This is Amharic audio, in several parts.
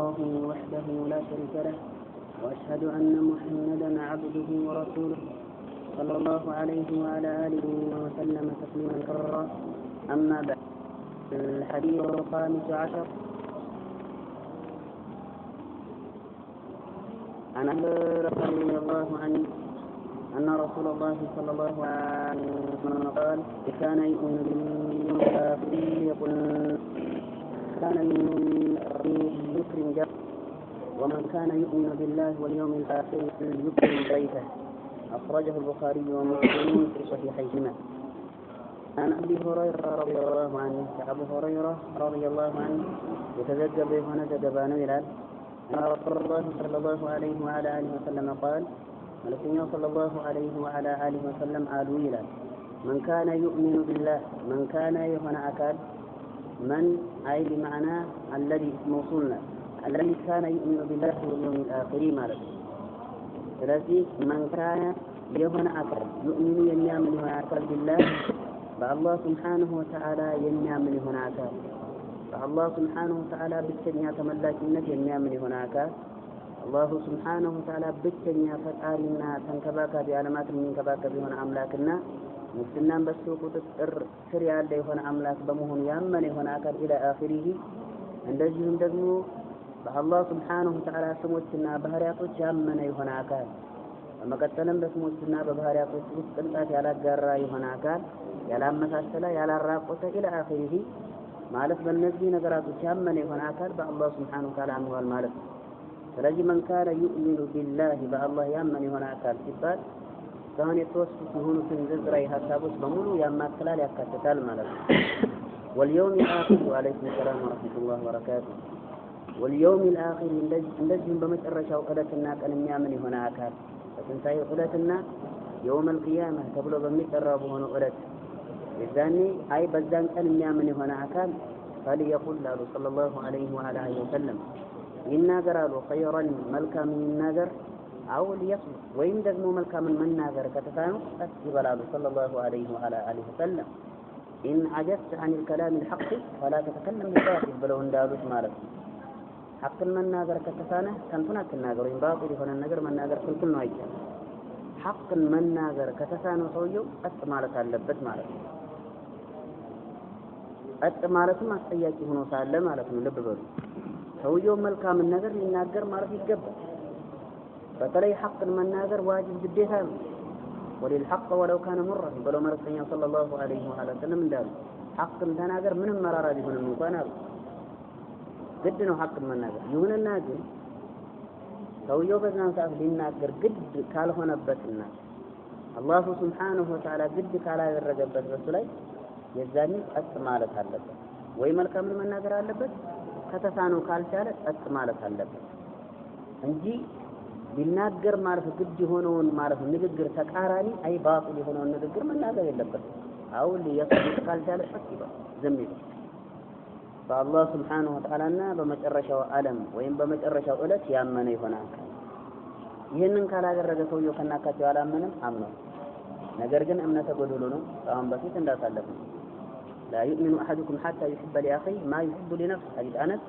الله وحده لا شريك له وأشهد أن محمدا عبده ورسوله صلى الله عليه وعلى آله وسلم تسليما كثيرا. أما بعد، الحديث الخامس عشر عن أبي هريرة رضي الله عنه أن رسول الله صلى الله عليه وسلم قال: كان يؤمن باليوم الآخر يقول كان يكرم جاره، ومن كان يؤمن بالله واليوم الآخر يكرم بيته. أخرجه البخاري ومسلم في صحيحيهما. عن أبي هريرة رضي الله عنه أبو هريرة رضي الله عنه يتزجر هنا زجبانه إلال أن رسول الله صلى الله عليه وعلى آله وسلم قال: ولكن صلى الله عليه وعلى آله وسلم قالوا إلال: من كان يؤمن بالله، من كان يهنا أكاد، من أي بمعنى الذي موصولنا، الذي كان يؤمن بالله واليوم الآخر مالك. الذي من كان يهنا أكاد يؤمن ينيامن هنا أكاد بالله فالله سبحانه وتعالى ينيامن هنا أكاد، فالله سبحانه وتعالى بالتنيا تملاكنة ينيامن هنا أكاد. الله سبحانه وتعالى بالتنيا فتعالنا تنكباك بعلمات من كباك بهنا أملاكنا مسلمنا بسوق سريع اللي هنا أملاك بمهن يأمن هنا أكاد إلى آخره. عندهم دقمو الله سبحانه وتعالى سموتنا بهرياتوች ያመነ የሆነ አካል በመቀጠልም በስሞችና በባህሪያቶች ውስጥ ቅንጣት ያላጋራ የሆነ አካል ያላመሳሰለ ያላራቆተ ኢላ አኺሪሂ ማለት በእነዚህ ነገራቶች ያመነ የሆነ አካል በአላህ Subhanahu Wa Ta'ala አምኗል ማለት ነው። ስለዚህ من كان يؤمن بالله በአላህ ያመነ የሆነ አካል ሲባል ከሆነ የተወሰኑ የሆኑትን ዝርዝራዊ ሐሳቦች በሙሉ ያማከላል ያካትታል ማለት ነው። واليوم الآخر وعليكم السلام ورحمة الله وبركاته واليوم الآخر እንደዚህም በመጨረሻው ዕለትና ቀን የሚያምን የሆነ አካል በትንሣኤ ዕለትና يوم القيامة ተብሎ በሚጠራው በሆነው ዕለት የዛኔ አይ በዛን ቀን የሚያምን የሆነ አካል فليقل له صلى الله عليه وعلى آله وسلم ይናገራሉ خيرا መልካም ይናገር أو ليصمت ወይም ደግሞ መልካምን መናገር ከተሳነው ቀስ ይበላሉ صلى الله عليه وعلى آله وسلم إن عجزت عن الكلام الحق فلا تتكلم بالباطل ብለው እንዳሉት ማለት ነው። ሐቅን መናገር ከተሳነህ ከንቱን አትናገር ወይም ባጢል የሆነ ነገር መናገር ክልክል ነው አይቻልም። ሐቅን መናገር ከተሳነው ሰውየው ቀጥ ማለት አለበት ማለት ነው። ቀጥ ማለትም አስጠያቂ ሆኖ ሳለ ማለት ነው። ልብ በሉ ሰውየው መልካምን ነገር ሊናገር ማለት ይገባል። በተለይ ሐቅን መናገር ዋጅብ ግዴታ ነው። ወለልሐቅ ወለው ካነ ሙራ ብለው መልእክተኛው ሰለላሁ ዐለይሂ ወሰለም እንዳሉ ሐቅን ተናገር ምንም መራራ ቢሆንም እንኳን አሉ ግድ ነው ሐቅን መናገር። ይሁንና ግን ሰውየው በዛን ሰዓት ሊናገር ግድ ካልሆነበትና አላሁ Subhanahu Wa Ta'ala ግድ ካላደረገበት በሱ ላይ የዛኔ ቀጥ ማለት አለበት ወይ መልካምን መናገር አለበት፣ ከተሳነው ካልቻለ ቀጥ ማለት አለበት እንጂ ሊናገር ማለት ግድ የሆነውን ማለት ንግግር ተቃራኒ አይ ባጢል የሆነውን ንግግር መናገር የለበትም። አሁን ሊያስብ ካልቻለ ቀጥ ይበል ዝም ይበል። በአላህ Subhanahu Wa Ta'ala እና በመጨረሻው ዓለም ወይም በመጨረሻው ዕለት ያመነ ይሆናል። ይህንን ካላደረገ ሰውየው ከናካቴው አላመነም አምነው ነገር ግን እምነተ ጎዶሎ ነው። አሁን በፊት እንዳሳለፈው لا يؤمن أحدكم حتى يحب لأخيه ما يحب لنفسه حديث أنس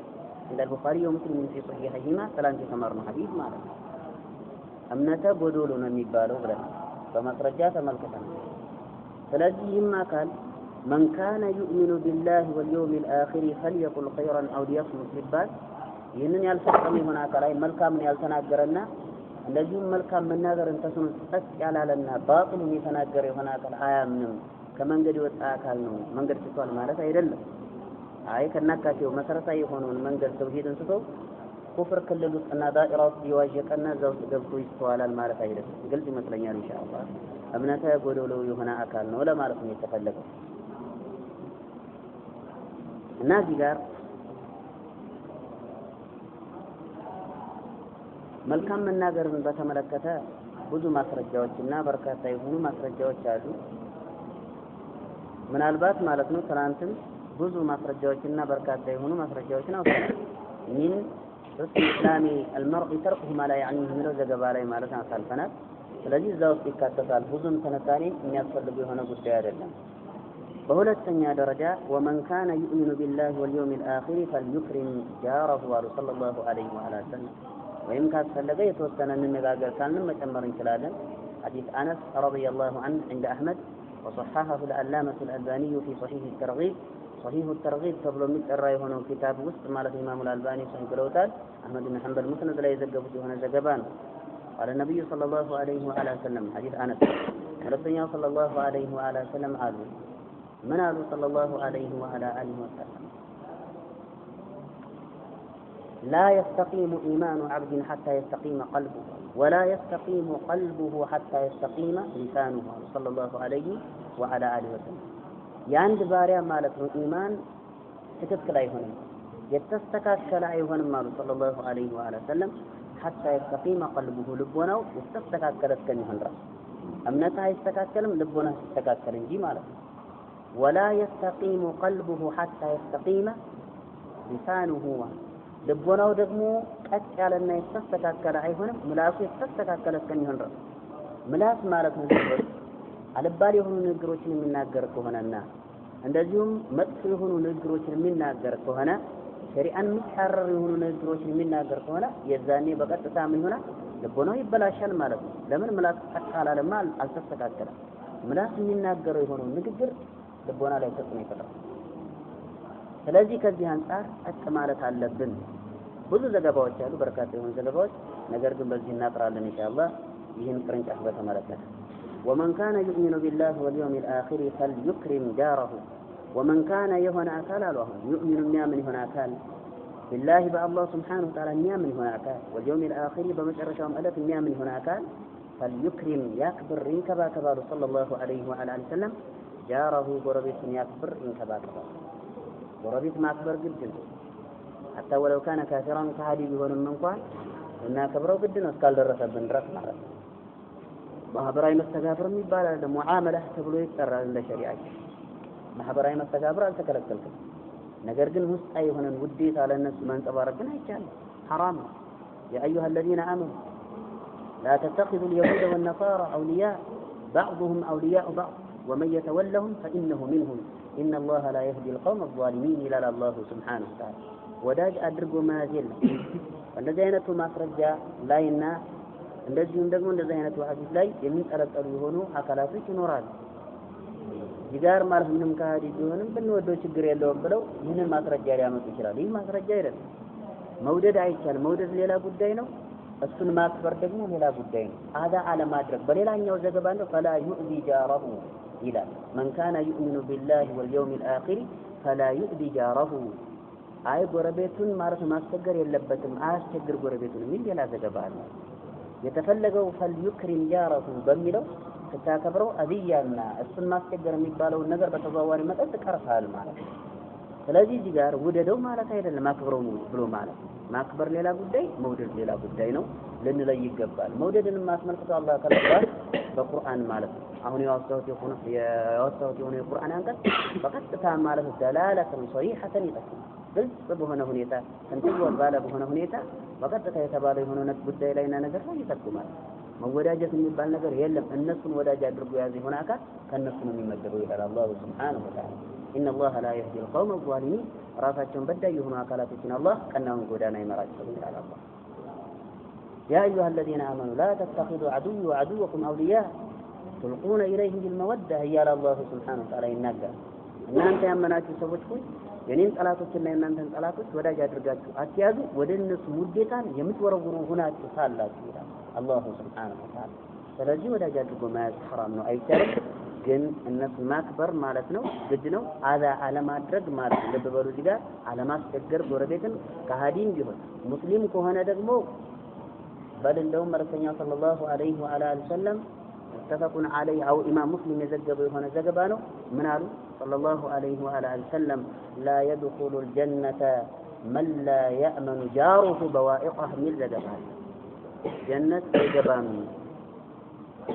عند البخاري ومسلم في صحيحيهما سلام كمرنا حديث ማለት ነው። እምነተ ጎዶሎ ነው የሚባለው ብለን በማስረጃ ተመልክተናል። ስለዚህም አካል من كان يؤمن بالله واليوم الآخر فليقل خيرا أو ليصمت ይባል። ይህንን ያልፈጸመ የሆነ አካል ላይ መልካምን ያልተናገረና እንደዚሁም መልካም መናገርን ተስኖ ጸጥ ያላለና ባጢልን የተናገረ የሆነ አካል አያምንም ከመንገድ የወጣ አካል ነው። መንገድ ስቷል ማለት አይደለም። አይ ከናካቴው መሰረታዊ የሆነውን መንገድ ተውሂድን ስቶ ኩፍር ክልል ውስጥና ዳኢራ ውስጥ ይዋዠቀና እዛው ገብቶ ይስተዋላል ማለት አይደለም። ግልጽ ይመስለኛል ኢንሻአላህ። እምነተ ጎዶሎ የሆነ አካል ነው ለማለት ነው የተፈለገው። እና እዚህ ጋር መልካም መናገርን በተመለከተ ብዙ ማስረጃዎችና በርካታ የሆኑ ማስረጃዎች አሉ። ምናልባት ማለት ነው ትናንትም ብዙ ማስረጃዎችና በርካታ የሆኑ ማስረጃዎችን አውጥተናል። ምን እስላሚ المرء تركه ما لا يعنيه የሚለው ዘገባ ላይ ማለት አሳልፈናል። ስለዚህ እዛው ውስጥ ይካተታል። ብዙም ተነታኔ የሚያስፈልጉ የሆነ ጉዳይ አይደለም። በሁለተኛ ደረጃ ወመን ካነ ዩእሚኑ ቢላሂ ወልየውሚል አኺር ፈልዩክሪም ጃረሁ አሉ ሰለላሁ ዐለይሂ ወሰለም። ወይም ካስፈለገ የተወሰነ እንነጋገር ካልን መጨመር እንችላለን። ሐዲስ አነስ ረዲየላሁ ዐንሁ عند أحمد وصححه العلامة الألباني في صحيح الترغيب صحيح الترغيب ተብሎ የሚጠራ የሆነው ኪታብ ውስጥ ማለት ኢማሙ አልባኒ ሰሂህ ብለውታል። አህመድ ብን ሐንበል ሙስነድ ላይ የዘገቡት የሆነ ዘገባ ነው። قال النبي صلى الله عليه وعلى وسلم حديث أنس رسول صلى الله عليه وعلى وسلم قالوا من قالوا صلى الله عليه وعلى آله وسلم لا يستقيم إيمان عبد حتى يستقيم قلبه ولا يستقيم قلبه حتى يستقيم لسانه صلى الله عليه وعلى آله وسلم የአንድ ባሪያ ማለት ነው ኢማን ትክክል አይሆንም የተስተካከለ አይሆንም ማለት ሰለላሁ ዐለይሂ ወሰለም حتى يستقيم قلبه ልቦናው የተስተካከለ እስከሚሆን ድረስ እምነት አይስተካከልም ልቦና ሲስተካከል እንጂ ማለት ነው ولا يستقيم قلبه حتى يستقيم لسانه ልቦናው ደግሞ ቀጥ ያለና የተስተካከለ አይሆንም ምላሱ የተስተካከለ እስከሚሆን ድረስ ምላስ ማለት ነው አልባሌ የሆኑ ንግግሮችን የሚናገር ከሆነና እንደዚሁም መጥፎ የሆኑ ንግግሮችን የሚናገር ከሆነ ሸሪዓን የሚጻረር የሆኑ ንግግሮችን የሚናገር ከሆነ የዛኔ በቀጥታ ምን ይሆናል ልቦናው ይበላሻል ማለት ነው ለምን ምላስ ቀጥ አላለማ አልተስተካከለም ምላስ የሚናገረው የሆነው ንግግር ልቦና ላይ ተጽዕኖ ይፈጥራል ስለዚህ ከዚህ አንፃር ቀጥ ማለት አለብን ብዙ ዘገባዎች አሉ በርካታ የሆኑ ዘገባዎች ነገር ግን በዚህ እናጥራለን ኢንሻአላህ ይህን ቅርንጫፍ በተመለከተ ومن كان يؤمن بالله واليوم الآخر فليكرم جاره ومن كان يهون أكال يؤمن من هنا أكال بالله بالله سبحانه وتعالى من هنا أكال واليوم الآخر بمشرشهم ألف من هنا أكال فليكرم يكبر إنكبا كبار صلى الله عليه وعلى آله وسلم جاره قربيت يكبر إنكبا كبار قربيت ما أكبر جدا حتى ولو كان كافرا كهدي بهون من قال إنها كبروا جدا وسكال درس بن رس معرفة ማህበራዊ መስተጋብር የሚባል አለ ሙዓመላ ተብሎ ይጠራል እንደ ሸሪዓችን ማህበራዊ መስተጋብር አልተከለከልኩም ነገር ግን ውስጣዊ የሆነን ውዴታ ለነሱ ማንጸባረቅን አይቻልም حرام يا ايها الذين امنوا لا تتخذوا اليهود والنصارى اولياء بعضهم اولياء بعض ومن يتولهم فانه منهم ان الله لا يهدي القوم الظالمين الى الله سبحانه وتعالى ወዳጅ አድርጎ ማዘል እንደዚህ አይነቱ ማስረጃ ላይና እንደዚሁም ደግሞ እንደዚህ አይነት ሐዲስ ላይ የሚጠረጠሩ የሆኑ አካላቶች ይኖራሉ ይጋር ማለት ምንም ካዲ ቢሆንም ብንወደው ችግር የለውም ብለው ይህንን ማስረጃ ሊያመጡ ይችላል ይህ ማስረጃ አይደለም መውደድ አይቻል መውደድ ሌላ ጉዳይ ነው እሱን ማክበር ደግሞ ሌላ ጉዳይ ነው አዳ አለማድረግ በሌላኛው ዘገባ ነው فلا يؤذي جاره ይላል من كان يؤمن بالله واليوم الآخر فلا يؤذي جاره አይ ጎረቤቱን ማለት ማስቸገር የለበትም አያስቸግር ጎረቤቱን ምን ሌላ ዘገባ አለ የተፈለገው ፈልዩክሪም ጃረሁ በሚለው ተታከብረው አብያና እሱን ማስቸገር የሚባለው ነገር በተዘዋዋሪ መጠጥ ቀርፋል ማለት ነው ስለዚህ እዚህ ጋር ውደደው ማለት አይደለም ማክብረው ብሎ ማለት ማክበር ሌላ ጉዳይ መውደድ ሌላ ጉዳይ ነው ልንለይ ይገባል መውደድን ማስመልከቱ አላህ ከለቀቀ በቁርአን ማለት ነው አሁን ያወጣሁት የሆነ የቁርአን አንቀጽ በቀጥታ ማለት ደላለተን ሶሪሐተን ይጠቅማል ግልጽ በሆነ ሁኔታ እንትን ባለ በሆነ ሁኔታ በቀጥታ የተባለ የሆነ ጉዳይ ላይና ነገር ላይ ይጠቁማል መወዳጀት የሚባል ነገር የለም እነሱን ወዳጅ አድርጎ ያዘ ይሆን አካል ከነሱ ነው የሚመደበው ይላል አላህ Subhanahu Wa Ta'ala إن الله لا يهدي القوم الظالمين ራሳቸውን በዳይ የሆኑ አካላቶችን አላህ ቀናውን ጎዳና ይመራቸው ይላል አላህ يا أيها الذين آمنوا لا تتخذوا عدوي وعدوكم أولياء تلقون إليهم بالمودة يا الله سبحانه وتعالى ይናገር እናንተ ያመናችሁ ሰዎች ሆይ የኔን ጠላቶችና የናንተን ጠላቶች ወዳጅ አድርጋችሁ አትያዙ ወደነሱ ውዴታን የምትወረውሩ ሆናችሁ ሳላችሁ ይላል አላህ Subhanahu Wa Ta'ala ስለዚህ ወዳጅ አድርጎ መያዝ حرام ነው አይቻልም ግን እነሱ ማክበር ማለት ነው ግድ ነው አዛ አለማድረግ ማለት ልብ በሉ እዚህ ጋር አለማስቸገር ጎረቤትን ከሃዲም ቢሆን ሙስሊም ከሆነ ደግሞ በደንደው መልእክተኛው ሰለላሁ ዐለይሂ ወአለ ወሰለም ተፈቁን عليه او امام مسلم የዘገበው የሆነ ዘገባ ነው ምን አሉ ሰለላሁ ዐለይሂ ወአለ ወሰለም لا يدخل الجنة من لا يأمن جاره بوائقه من ዘገባ ጀነት አይገባም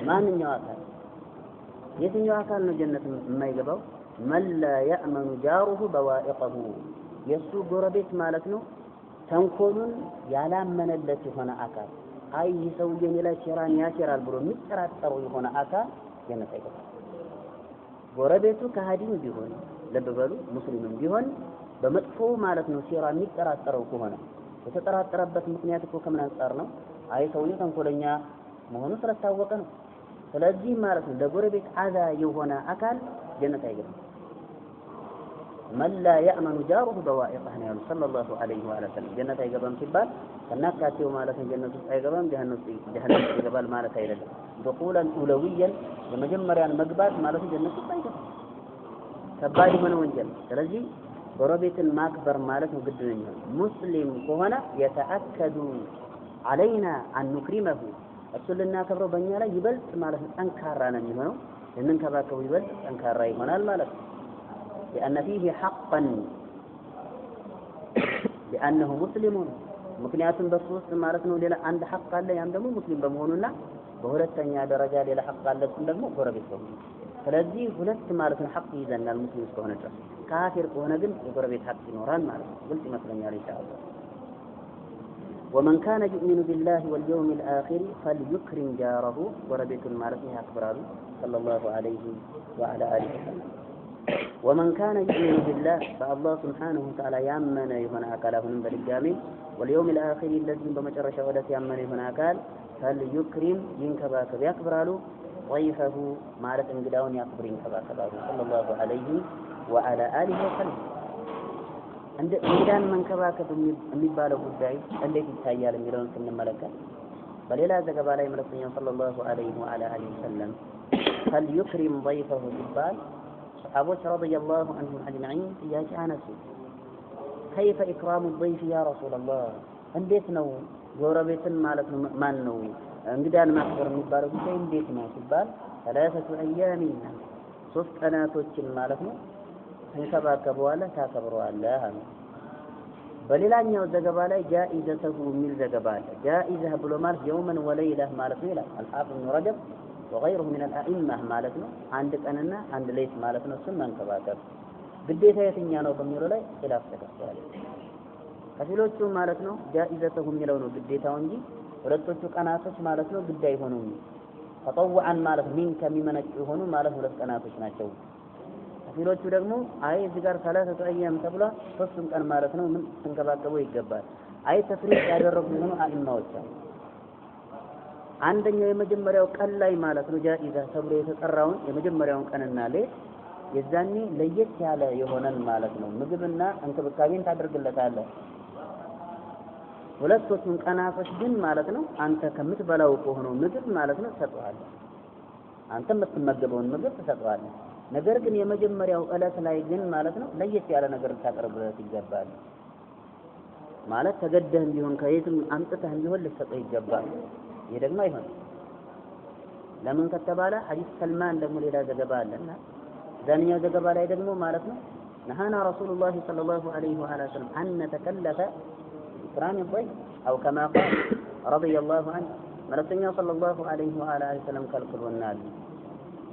ማንኛው አካል የትኛው አካል ነው ጀነት የማይገባው من لا يأمن جاره بوائقه የሱ ጎረቤት ማለት ነው ተንኮሉን ያላመነለት የሆነ አካል አይ ሰውዬ ላይ ሸራን ያሸራል ብሎ የሚጠራጠረው የሆነ አካል ጀነት አይገባም ጎረቤቱ ከሃዲም ቢሆን ልብ በሉ ሙስሊምም ቢሆን በመጥፎ ማለት ነው ሲራ የሚጠራጠረው ከሆነ የተጠራጠረበት ምክንያት እኮ ከምን አንፃር ነው? አይ ሰውዬው ተንኮለኛ መሆኑ ስለታወቀ ነው። ስለዚህ ማለት ነው ለጎረቤት አዛ የሆነ አካል ጀነት አይገባም። መን ላ የእመኑ ጃሩሁ በዋኢቀህ ነው ያሉት ሰለላሁ ዐለይሂ ወሰለም። ጀነት አይገባም ሲባል ከናካቴው ማለት ነው ጀነት ውስጥ አይገባም ጀሃነም ውስጥ ይገባል ማለት አይደለም። ዱኹለን ኡለዊያን የመጀመሪያን መግባት ማለት ጀነት ውስጥ አይገባም። ከባድ የሆነ ወንጀል። ስለዚህ ጎረቤትን ማክበር ማለት ነው ግድ ነው። ሙስሊም ከሆነ የተአከዱ አለይና አንክሪመሁ እሱን ልናከብረው በእኛ ላይ ይበልጥ ማለት ነው ጠንካራ ነው የሚሆነው። ልንከባከበው ይበልጥ ጠንካራ ይሆናል ማለት ነው። لأن فيه حقا لأنه مسلم ምክንያቱም በሱ ውስጥ ማለት ነው ሌላ አንድ ሐቅ አለ። ያም ደግሞ ሙስሊም በመሆኑና በሁለተኛ ደረጃ ሌላ ሐቅ አለ። እሱም ደግሞ ጎረቤት ነው። ስለዚህ ሁለት ማለት ነው ሐቅ ይዘናል ሙስሊም እስከሆነ ድረስ። ካፊር ከሆነ ግን የጎረቤት ሐቅ ይኖራል ማለት ነው። ግልጽ ይመስለኛል ኢንሻአላህ። ومن كان يؤمن بالله واليوم الآخر فليكرم جاره ጎረቤት ማለት ነው ያክብራሉ ሰለላሁ ዐለይሂ ወዐላ አሊሂ ወሰለም። ومن كان يؤمن بالله فالله سبحانه وتعالى يامن يهون أكلهم بالجامع واليوم الآخر الذي بمجرش ودت يامن يهون أكل فليكرم ينكباك يكبرالو ضيفه مالت انقداون يكبر ينكباك صلى الله عليه وعلى آله وسلم. عند انقدان من كباك የሚባለው ጉዳይ እንዴት ይታያል የሚለውን ስንመለከት በሌላ ዘገባ ላይ መልእክተኛው صلى الله عليه وعلى آله وسلم فليكرم ضيفه ይባል صحابة رضي الله عنهم أجمعين يا أنس كيف إكرام الضيف يا رسول الله እንዴት ነው ጎረቤትን ማለት ነው ማን ነው እንግዳን ማክበር የሚባለው ጉዳይ እንዴት ነው ሲባል ثلاثة أيام ሶስት ቀናቶችን ማለት ነው ተንከባከበዋለህ ታከብረዋለህ አለ። በሌላኛው ዘገባ ላይ ጃኢዘተሁ የሚል ዘገባ አለ። ጃኢዘህ ብሎ ማለት የውመን ወለይለህ ማለት ነው ይላል አልሐፊዝ ኢብኑ ረጀብ وغيره من الأئمة مالتنا عند كأننا عند ليس مالتنا سنة كباتر بديت يتنيا نو بميرو لاي خلاف تكسر ከፊሎቹ ማለት ነው ጃኢዘተሁ የሚለው ነው ግዴታው እንጂ ሁለቶቹ ቀናቶች ማለት ነው ግዳይ ሆኑ ተጠውዐን ማለት ምን ከሚመነጭ ሆኑ ማለት ሁለት ቀናቶች ናቸው። ከፊሎቹ ደግሞ አይ እዚህ ጋር 3 አያም ተብሏ ሶስቱን ቀን ማለት ነው ምን ተንከባከበው ይገባል። አይ ተፍሪቅ ያደረጉ ሆኑ አኢማዎች አሉ። አንደኛው የመጀመሪያው ቀን ላይ ማለት ነው ጃኢዛ ተብሎ የተጠራውን የመጀመሪያውን ቀንና ሌት የዛኔ ለየት ያለ የሆነን ማለት ነው ምግብና እንክብካቤን ታደርግለታለህ። ሁለቶቹን ቀናቶች ግን ማለት ነው አንተ ከምትበላው ከሆነው ምግብ ማለት ነው ትሰጠዋለህ። አንተ የምትመገበውን ምግብ ትሰጠዋለህ። ነገር ግን የመጀመሪያው ዕለት ላይ ግን ማለት ነው ለየት ያለ ነገር ታቀርብለት ይገባል። ማለት ተገደህም ቢሆን ከየትም አምጥተህም ቢሆን ልትሰጠው ይገባል። ይሄ ደግሞ አይሆንም። ለምን ከተባለ ሐዲስ ሰልማን ደግሞ ሌላ ዘገባ አለና ዛኛው ዘገባ ላይ ደግሞ ማለት ነው ነሃና ረሱሉላህ ሰለላሁ ዐለይሂ ወሰለም አን ነተከለፈ ኢክራም الضيف أو كما قال رضي الله عنه መልእክተኛው ሰለላሁ ዐለይሂ ወሰለም ከልክሎናል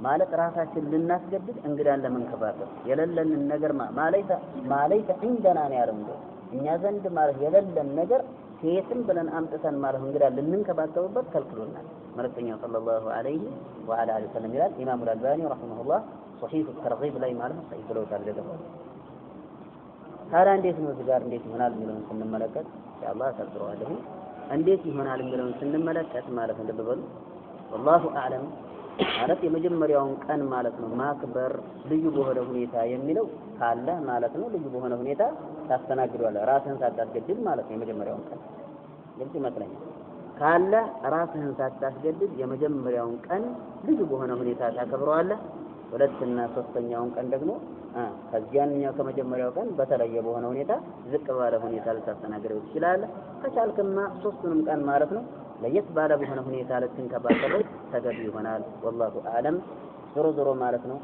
ማለት ራሳችን ልናስገድድ እንግዳን ለመንከባከብ የሌለንን ነገር ማለይተ እንደና ነው ያለው እኛ ዘንድ ማለት የሌለን ነገር ከየትም ብለን አምጥተን ማለት እንግዳ ልንንከባከብበት ከልክሎናል መልእክተኛው ሰለላሁ ዐለይሂ ወሰለም ይላል። ኢማሙ አልባኒ ረሂመሁላህ ሶሒህ ተርጊብ ላይ ማለት ሰሂህ ብለውታል ዘገባው። ታዲያ እንዴት ነው እዚህ ጋር እንዴት ይሆናል የሚለውን ስንመለከት ኢንሻአላህ ተርድረዋለሁ። እንዴት ይሆናል የሚለውን ስንመለከት ማለት ልብ በሉ والله اعلم ማለት የመጀመሪያውን ቀን ማለት ነው ማክበር ልዩ በሆነ ሁኔታ የሚለው ካለ ማለት ነው ልዩ በሆነ ሁኔታ ታስተናግደዋለህ ራስህን ሳታስገድድ ማለት ነው። የመጀመሪያውን ቀን ግልጽ ይመስለኛል ካለ ራስህን ሳታስገድድ የመጀመሪያውን ቀን ልዩ በሆነ ሁኔታ ታከብረዋለህ። ሁለተኛ ሶስተኛውን ቀን ደግሞ ከዚያኛው ከመጀመሪያው ቀን በተለየ በሆነ ሁኔታ ዝቅ ባለ ሁኔታ ልታስተናግደው ትችላለህ። ከቻልክማ ሶስቱንም ቀን ማለት ነው ለየት ባለ በሆነ ሁኔታ ልትንከባከበው ተገቢ ይሆናል። والله اعلم ዞሮ ማለት ነው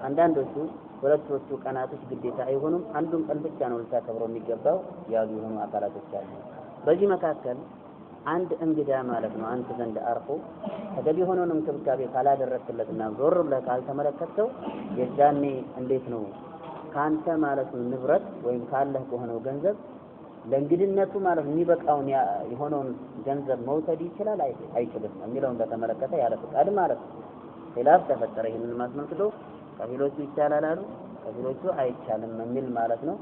አንዳንዶቹ ሁለቶቹ ቀናቶች ግዴታ አይሆኑም። አንዱን ቀን ብቻ ነው ልታከብረው የሚገባው ያሉ የሆኑ አካላቶች አሉ። በዚህ መካከል አንድ እንግዳ ማለት ነው አንተ ዘንድ አርፎ ተገቢ ሆኖን እንክብካቤ ካላደረክለትና ዞር ብለህ ካልተመለከተው የዛኔ እንዴት ነው ካንተ ማለት ነው ንብረት ወይም ካለህ ከሆነው ገንዘብ ለእንግድነቱ ማለት የሚበቃውን የሆነውን ገንዘብ መውሰድ ይችላል አይችልም የሚለውን በተመለከተ ያለ ፍቃድ ማለት ነው ኺላፍ ተፈጠረ። ይሄንን ማስመልክቶ ከፊሎቹ ይቻላል አሉ ከፊሎቹ አይቻልም የሚል ማለት ነው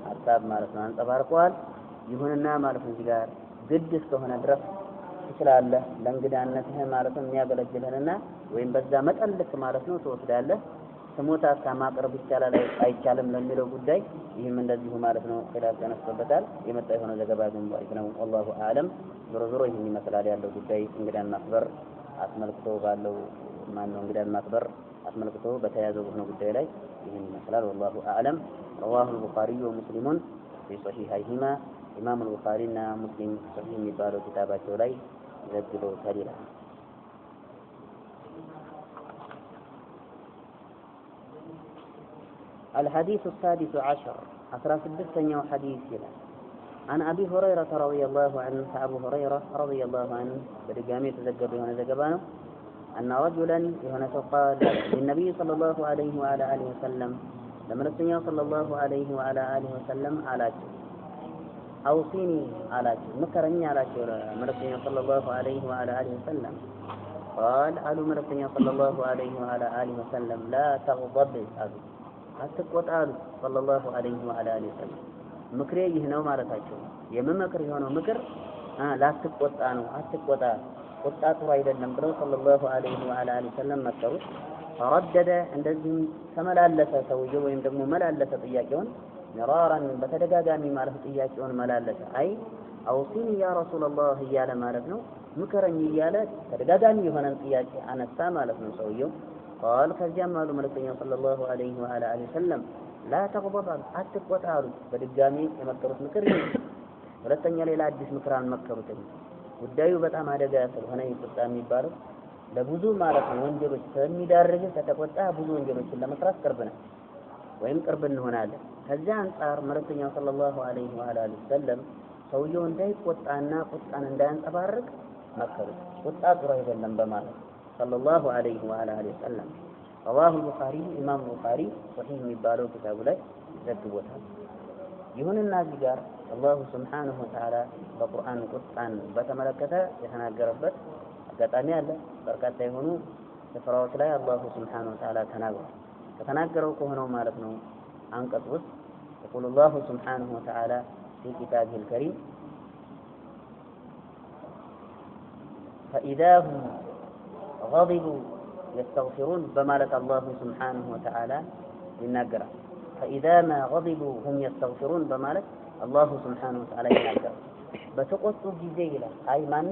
ሐሳብ ማለት ነው አንጸባርቀዋል ይሁንና ማለት ነው እዚህ ጋር ግድ እስከሆነ ድረስ ትችላለህ ለእንግዳነትህ ማለት ነው የሚያገለግልህንና ወይም በዛ መጠን ልክ ማለት ነው ትወስዳለህ ስሞታ ማቅረብ ይቻላል አይቻልም ለሚለው ጉዳይ ይህም እንደዚሁ ማለት ነው ኺላፍ ተነስቶበታል የመጣ የሆነ ዘገባ ግን ضعيف ነው والله اعلم ዞሮ ይህን ይመስላል ያለው ጉዳይ እንግዳን ማክበር አስመልክቶ ባለው ማነው እንግዳን ማክበር አስመልክቶ በተያዘው ነው ጉዳይ ላይ ይህን ይመስላል والله اعلم رواه البخاري ومسلم في صحيحيهما امام البخاري እና ሙስሊም صحيح የሚባለው ኪታባቸው ላይ ዘግበውታል ይላል الحديث السادس عشر 16ኛው حديث ይላል عن أبي هريرة رضي الله عنه أبو هريرة رضي الله عنه بدقامي تزقب هنا زقبانه أن رجلا هنا قال للنبي صلى الله عليه وعلى آله وسلم لما نسمع صلى الله عليه وعلى آله وسلم على أوصيني على مكرني على مرسل صلى الله عليه وعلى آله وسلم قال قالوا مرسل صلى الله عليه وعلى آله وسلم لا تغضب أبي أتقوت صلى الله عليه وعلى آله وسلم ምክሬ ይህ ነው ማለታቸው የመመክር የሆነው ምክር ላትቆጣ ነው አትቆጣ ቁጣ ጥሩ አይደለም ብለው ሰለላሁ ዐለይሂ ወአለ ወሰለም መከሩት ፈረደደ እንደዚህ ተመላለሰ ሰውየው ወይም ደግሞ መላለሰ ጥያቄውን መራራን በተደጋጋሚ ማለት ጥያቄውን መላለሰ አይ አውሲኒ ያ ረሱላህ እያለ ማለት ነው ምክረኝ እያለ ተደጋጋሚ የሆነን ጥያቄ አነሳ ማለት ነው ሰውየው قال ከዚያም አሉ መልእክተኛው ሰለላሁ ዐለይሂ ወአለ ወሰለም لا تغضب አትቆጣሉ በድጋሚ የመከሩት ምክር ሁለተኛ ሌላ አዲስ ምክራን መከሩት ጉዳዩ በጣም አደጋ ስለሆነ ይቆጣ የሚባለው ለብዙ ማለት ነው ወንጀሎች ስለሚዳርግ ከተቆጣ ብዙ ወንጀሎችን ለመስራት ቅርብ ነው ወይም ቅርብ እንሆናለን ከዚያ አንፃር መልእክተኛው ሰለላሁ ዐለይሂ ወሰለም ሰውየው እንዳይቆጣና ቁጣን እንዳያንጸባርቅ መከሩት ቁጣ ጥሩ አይደለም በማለት ሰለላሁ ዐለይሂ ወሰለም رواه البخاري امام البخاري صحيح የሚባለው ኪታቡ ላይ ዘግቦታል ይሁንና እዚህ ጋር አላህ Subhanahu Wa Ta'ala በቁርአን ቁጣን በተመለከተ የተናገረበት አጋጣሚ አለ በርካታ የሆኑ ስፍራዎች ላይ አላህ Subhanahu Wa Ta'ala ተናግሯል ከተናገረው ከሆነው ማለት ነው አንቀጽ ውስጥ يقول الله سبحانه وتعالى في كتابه الكريم فإذا هم غضبوا يستغفرون بمالك الله سبحانه وتعالى يناقر فإذا ما غضبوا هم يستغفرون بمالك الله سبحانه وتعالى يناقر بتقصوا جزيلة أي من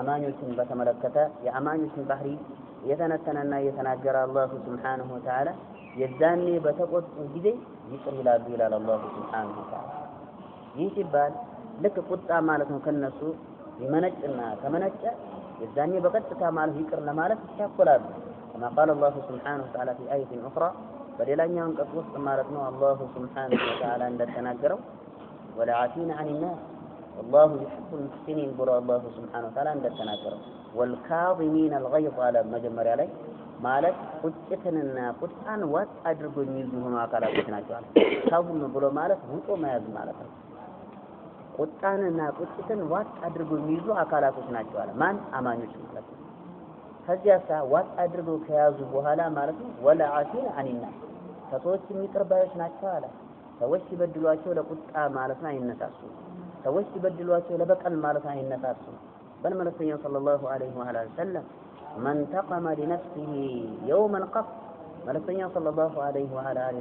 أمانيوشن بتملكته يا أمانيوشن بحري يتنتننا يتناقر الله سبحانه وتعالى يزاني بتقصوا جزي يقر إلى الله سبحانه وتعالى يشبال لك قطع مالك مكنسو يمنجنا كمنجة الزاني بقدت ماله يكر لمالك يشكلاب كما قال الله سبحانه وتعالى في آية أخرى فليلان ينقص وسط مالتنا الله سبحانه وتعالى عند التناقروا والعافين عن الناس والله يحب المحسنين برا الله سبحانه وتعالى عند التناقروا والكاظمين الغيظ على مجمر عليه مالك قدتنا قدتان واتأدرقوا يميزهم عقلا قدتنا جوالا كاظم برا مالك هو ما يزم مالك ቁጣንና ቁጭትን ዋጥ አድርጎ የሚይዙ አካላቶች ናቸው አለ ማን አማኞች ማለት ነው ከዚያሳ ዋጥ አድርጎ ከያዙ በኋላ ማለት ነው ወለዓፊን አኒና ሰዎች የሚቀርባዮች ናቸው አለ ሰዎች ሲበድሏቸው ለቁጣ ማለት ነው አይነሳሱ ሰዎች ሲበድሏቸው ለበቀል ማለት አይነሳሱ በመልእክተኛው ሰለላሁ ዐለይሂ ወሰለም من تقم لنفسه يوما قط መልእክተኛው ሰለላሁ ዐለይሂ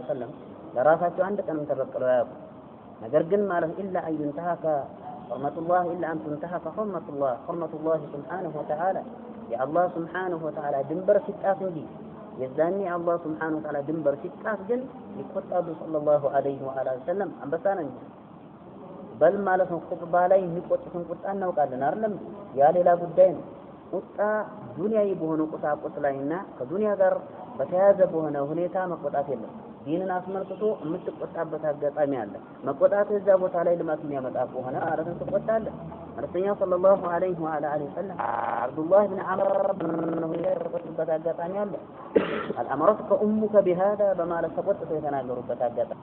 ወሰለም ለራሳቸው አንድ ቀን ተበቀለው ያውቁ ነገር ግን ማለት ኢላ አይንተሃከ حرمتullah ኢላ አን ተንተሃከ حرمتullah سبحانه وتعالى የአላህ Subhanahu Wa Ta'ala ድንበር ሲጣስ እንጂ የዛኔ አላህ Subhanahu Wa Ta'ala ድንበር ሲጣስ ግን ይቆጣሉ ሰለላሁ ዐለይሂ ወሰለም አንበሳን እንጂ በል ማለት ነው ኹጥባ ላይ የሚቆጡትን ቁጣ እናውቃለን አይደለም ያ ሌላ ጉዳይ ነው ቁጣ ዱንያዊ በሆነ ቁሳቁስ ላይና ከዱንያ ጋር በተያያዘ በሆነ ሁኔታ መቆጣት የለም ዲንን አስመልክቶ የምትቆጣበት አጋጣሚ አለ መቆጣት እዛ ቦታ ላይ ልማት የሚያመጣ ከሆነ አረፈን ተቆጣለ መልእክተኛው ሰለላሁ ዐለይሂ ወሰለም አብዱላህ ኢብኑ ዐምር ነው የተቆጣበት አጋጣሚ አለ አልአምረቱከ ኡሙከ بهذا በማለት ተቆጥቶ የተናገሩበት አጋጣሚ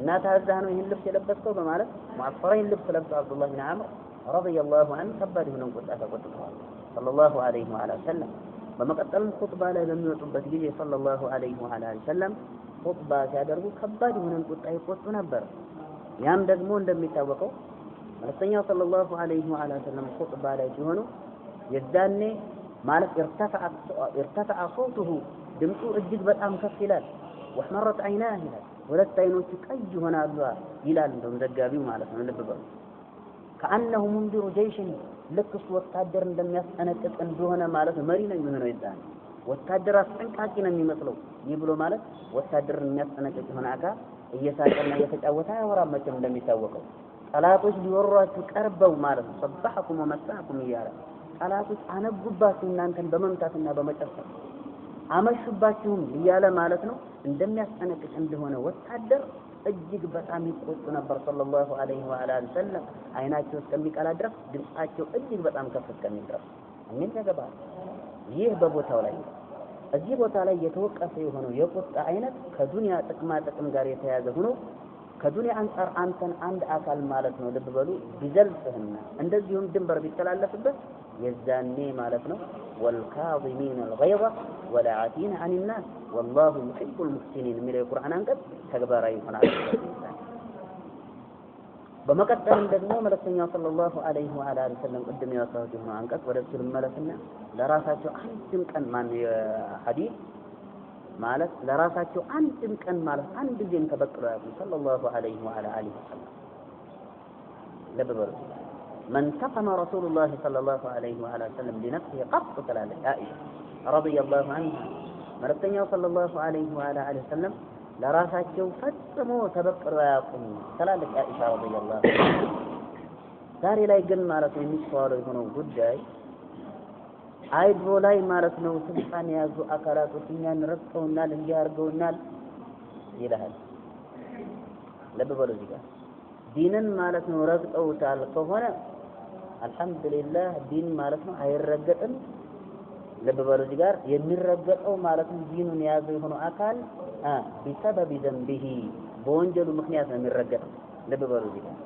እናት አዛህ ነው ይህን ልብስ የለበስከው በማለት ሙአፈረን ልብስ ለብሰው አብዱላህ ኢብኑ ዐምር ረዲየላሁ ዐንሁ ከባድ ሆነው ቁጣ ተቆጥተዋል ሰለላሁ ዐለይሂ ወሰለም በመቀጠልም ኹጥባ ላይ በሚወጡበት ጊዜ ሰለላሁ ዐለይሂ ወሰለም ኹጥባ ሲያደርጉ ከባድ የሆነን ቁጣ ይቆጡ ነበር። ያም ደግሞ እንደሚታወቀው መልእክተኛው ሰለላሁ ዐለይሂ ወሰለም ኹጥባ ላይ ሲሆኑ የዛኔ ማለት ارتفع صوته ድምፁ እጅግ በጣም ከፍ ይላል። ወህመረት ዐይናህ ይላል ሁለት አይኖቹ ቀይ ይሆናሉ ይላል እንደውም ዘጋቢው ማለት ነው። ልብ በሉ ከአነሁ ሙንዲሩ ጀይሽን ልክ እሱ ወታደር እንደሚያስጠነቅቅ እንደሆነ ማለት መሪ ነው የሚሆነው። ይዛል ወታደር አስጠንቃቂ ነው የሚመስለው። ይህ ብሎ ማለት ወታደርን የሚያስጠነቅቅ የሆነ አካል እየሳቀና እየተጫወተ አያወራም መቼም እንደሚታወቀው። ጠላቶች ሊወሯችሁ ቀርበው ማለት ነው ሰባሐኩም ወመሳኩም እያለ ጠላቶች አነጉባችሁ እናንተን በመምታትና በመጨፈር አመሹባችሁም እያለ ማለት ነው እንደሚያስጠነቅቅ እንደሆነ ወታደር እጅግ በጣም ይቆጡ ነበር ሰለላሁ ዐለይሂ ወሰለም። አይናቸው እስከሚቀላ ድረስ ድምጻቸው እጅግ በጣም ከፍ እስከሚል ድረስ ምን ተገባል። ይህ በቦታው ላይ እዚህ ቦታ ላይ የተወቀሰ የሆነው የቁጣ አይነት ከዱንያ ጥቅም ጋር የተያዘ ሆኖ ከዱንያ አንፃር አንተን አንድ አካል ማለት ነው ልብ በሉ ቢዘልፍህና እንደዚሁም ድንበር ቢተላለፍበት የዛኔ ማለት ነው والكاظمين الغيظ والعافين عن الناس والله يحب المحسنين من القرآن አንቀጽ ተግባራዊ ይሆናል። በመቀጠልም ደግሞ መልእክተኛው ሰለላሁ ዐለይሂ ወሰለም ቅድም ያወሳሁት የሆነው አንቀጽ ወደ እሱ ልመለስና ለራሳቸው አንድም ቀን ሐዲስ ማለት ለራሳቸው አንድም ቀን ማለት አንድ ጊዜም ተበቅለው ያውቁ ሰለላሁ ዐለይሂ ወሰለም። ልብ በሉ من تقم رسول الله صلى الله عليه وسلم لنفسه قط ثلاثة عائشة رضي الله عنها مرتين صلى الله عليه وسلم لراساቸው ፈጽሞ ተበቅለው ያውቁም ثلاثة عائشة رضي الله عنها። ዛሬ ላይ ግን ማለት ነው የሚስተዋለው የሆነው ጉዳይ አይድሮ ላይ ማለት ነው ስልጣን የያዙ አካላቶች እኛን ረግጠውናል እንዲያርገውናል ይላል። ልብ በሉ እዚህ ጋር ዲንን ማለት ነው ረግጠውታል ከሆነ አልহামዱሊላህ ዲን ማለት ነው አይረገጥም። ልብ በሉ እዚህ ጋር የሚረገጠው ማለት ነው ዲኑን የያዘው የሆነ አካል بسبب ذنبه በወንጀሉ ምክንያት ነው የሚረገጠው። ልብ በሉ እዚህ ጋር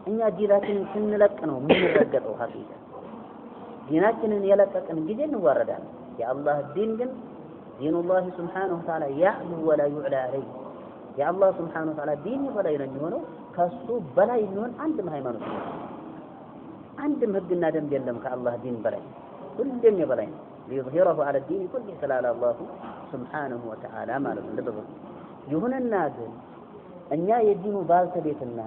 እኛ ዲናችንን ስንለቅ ነው የምንረገጠው። ሐቂቃ ዲናችንን የለቀቅን ጊዜ እንዋረዳለን። የአላህ ዲን ግን ዲኑላህ ሱብሓነሁ ወተዓላ ያዕሉ ወላ ዩዕላ ዐለይህ የአላህ ሱብሓነሁ ወተዓላ ዲን በላይ ነው የሚሆነው ከሱ በላይ የሚሆን አንድም ሃይማኖት ነው። አንድም ህግና ደንብ የለም ከአላህ ዲን በላይ ሁሉም የበላይ ነው። ሊظهره على الدين كله سلال الله سبحانه وتعالى ማለት ነው። ልብ ይሁንና ግን እኛ የዲኑ ባልተቤትና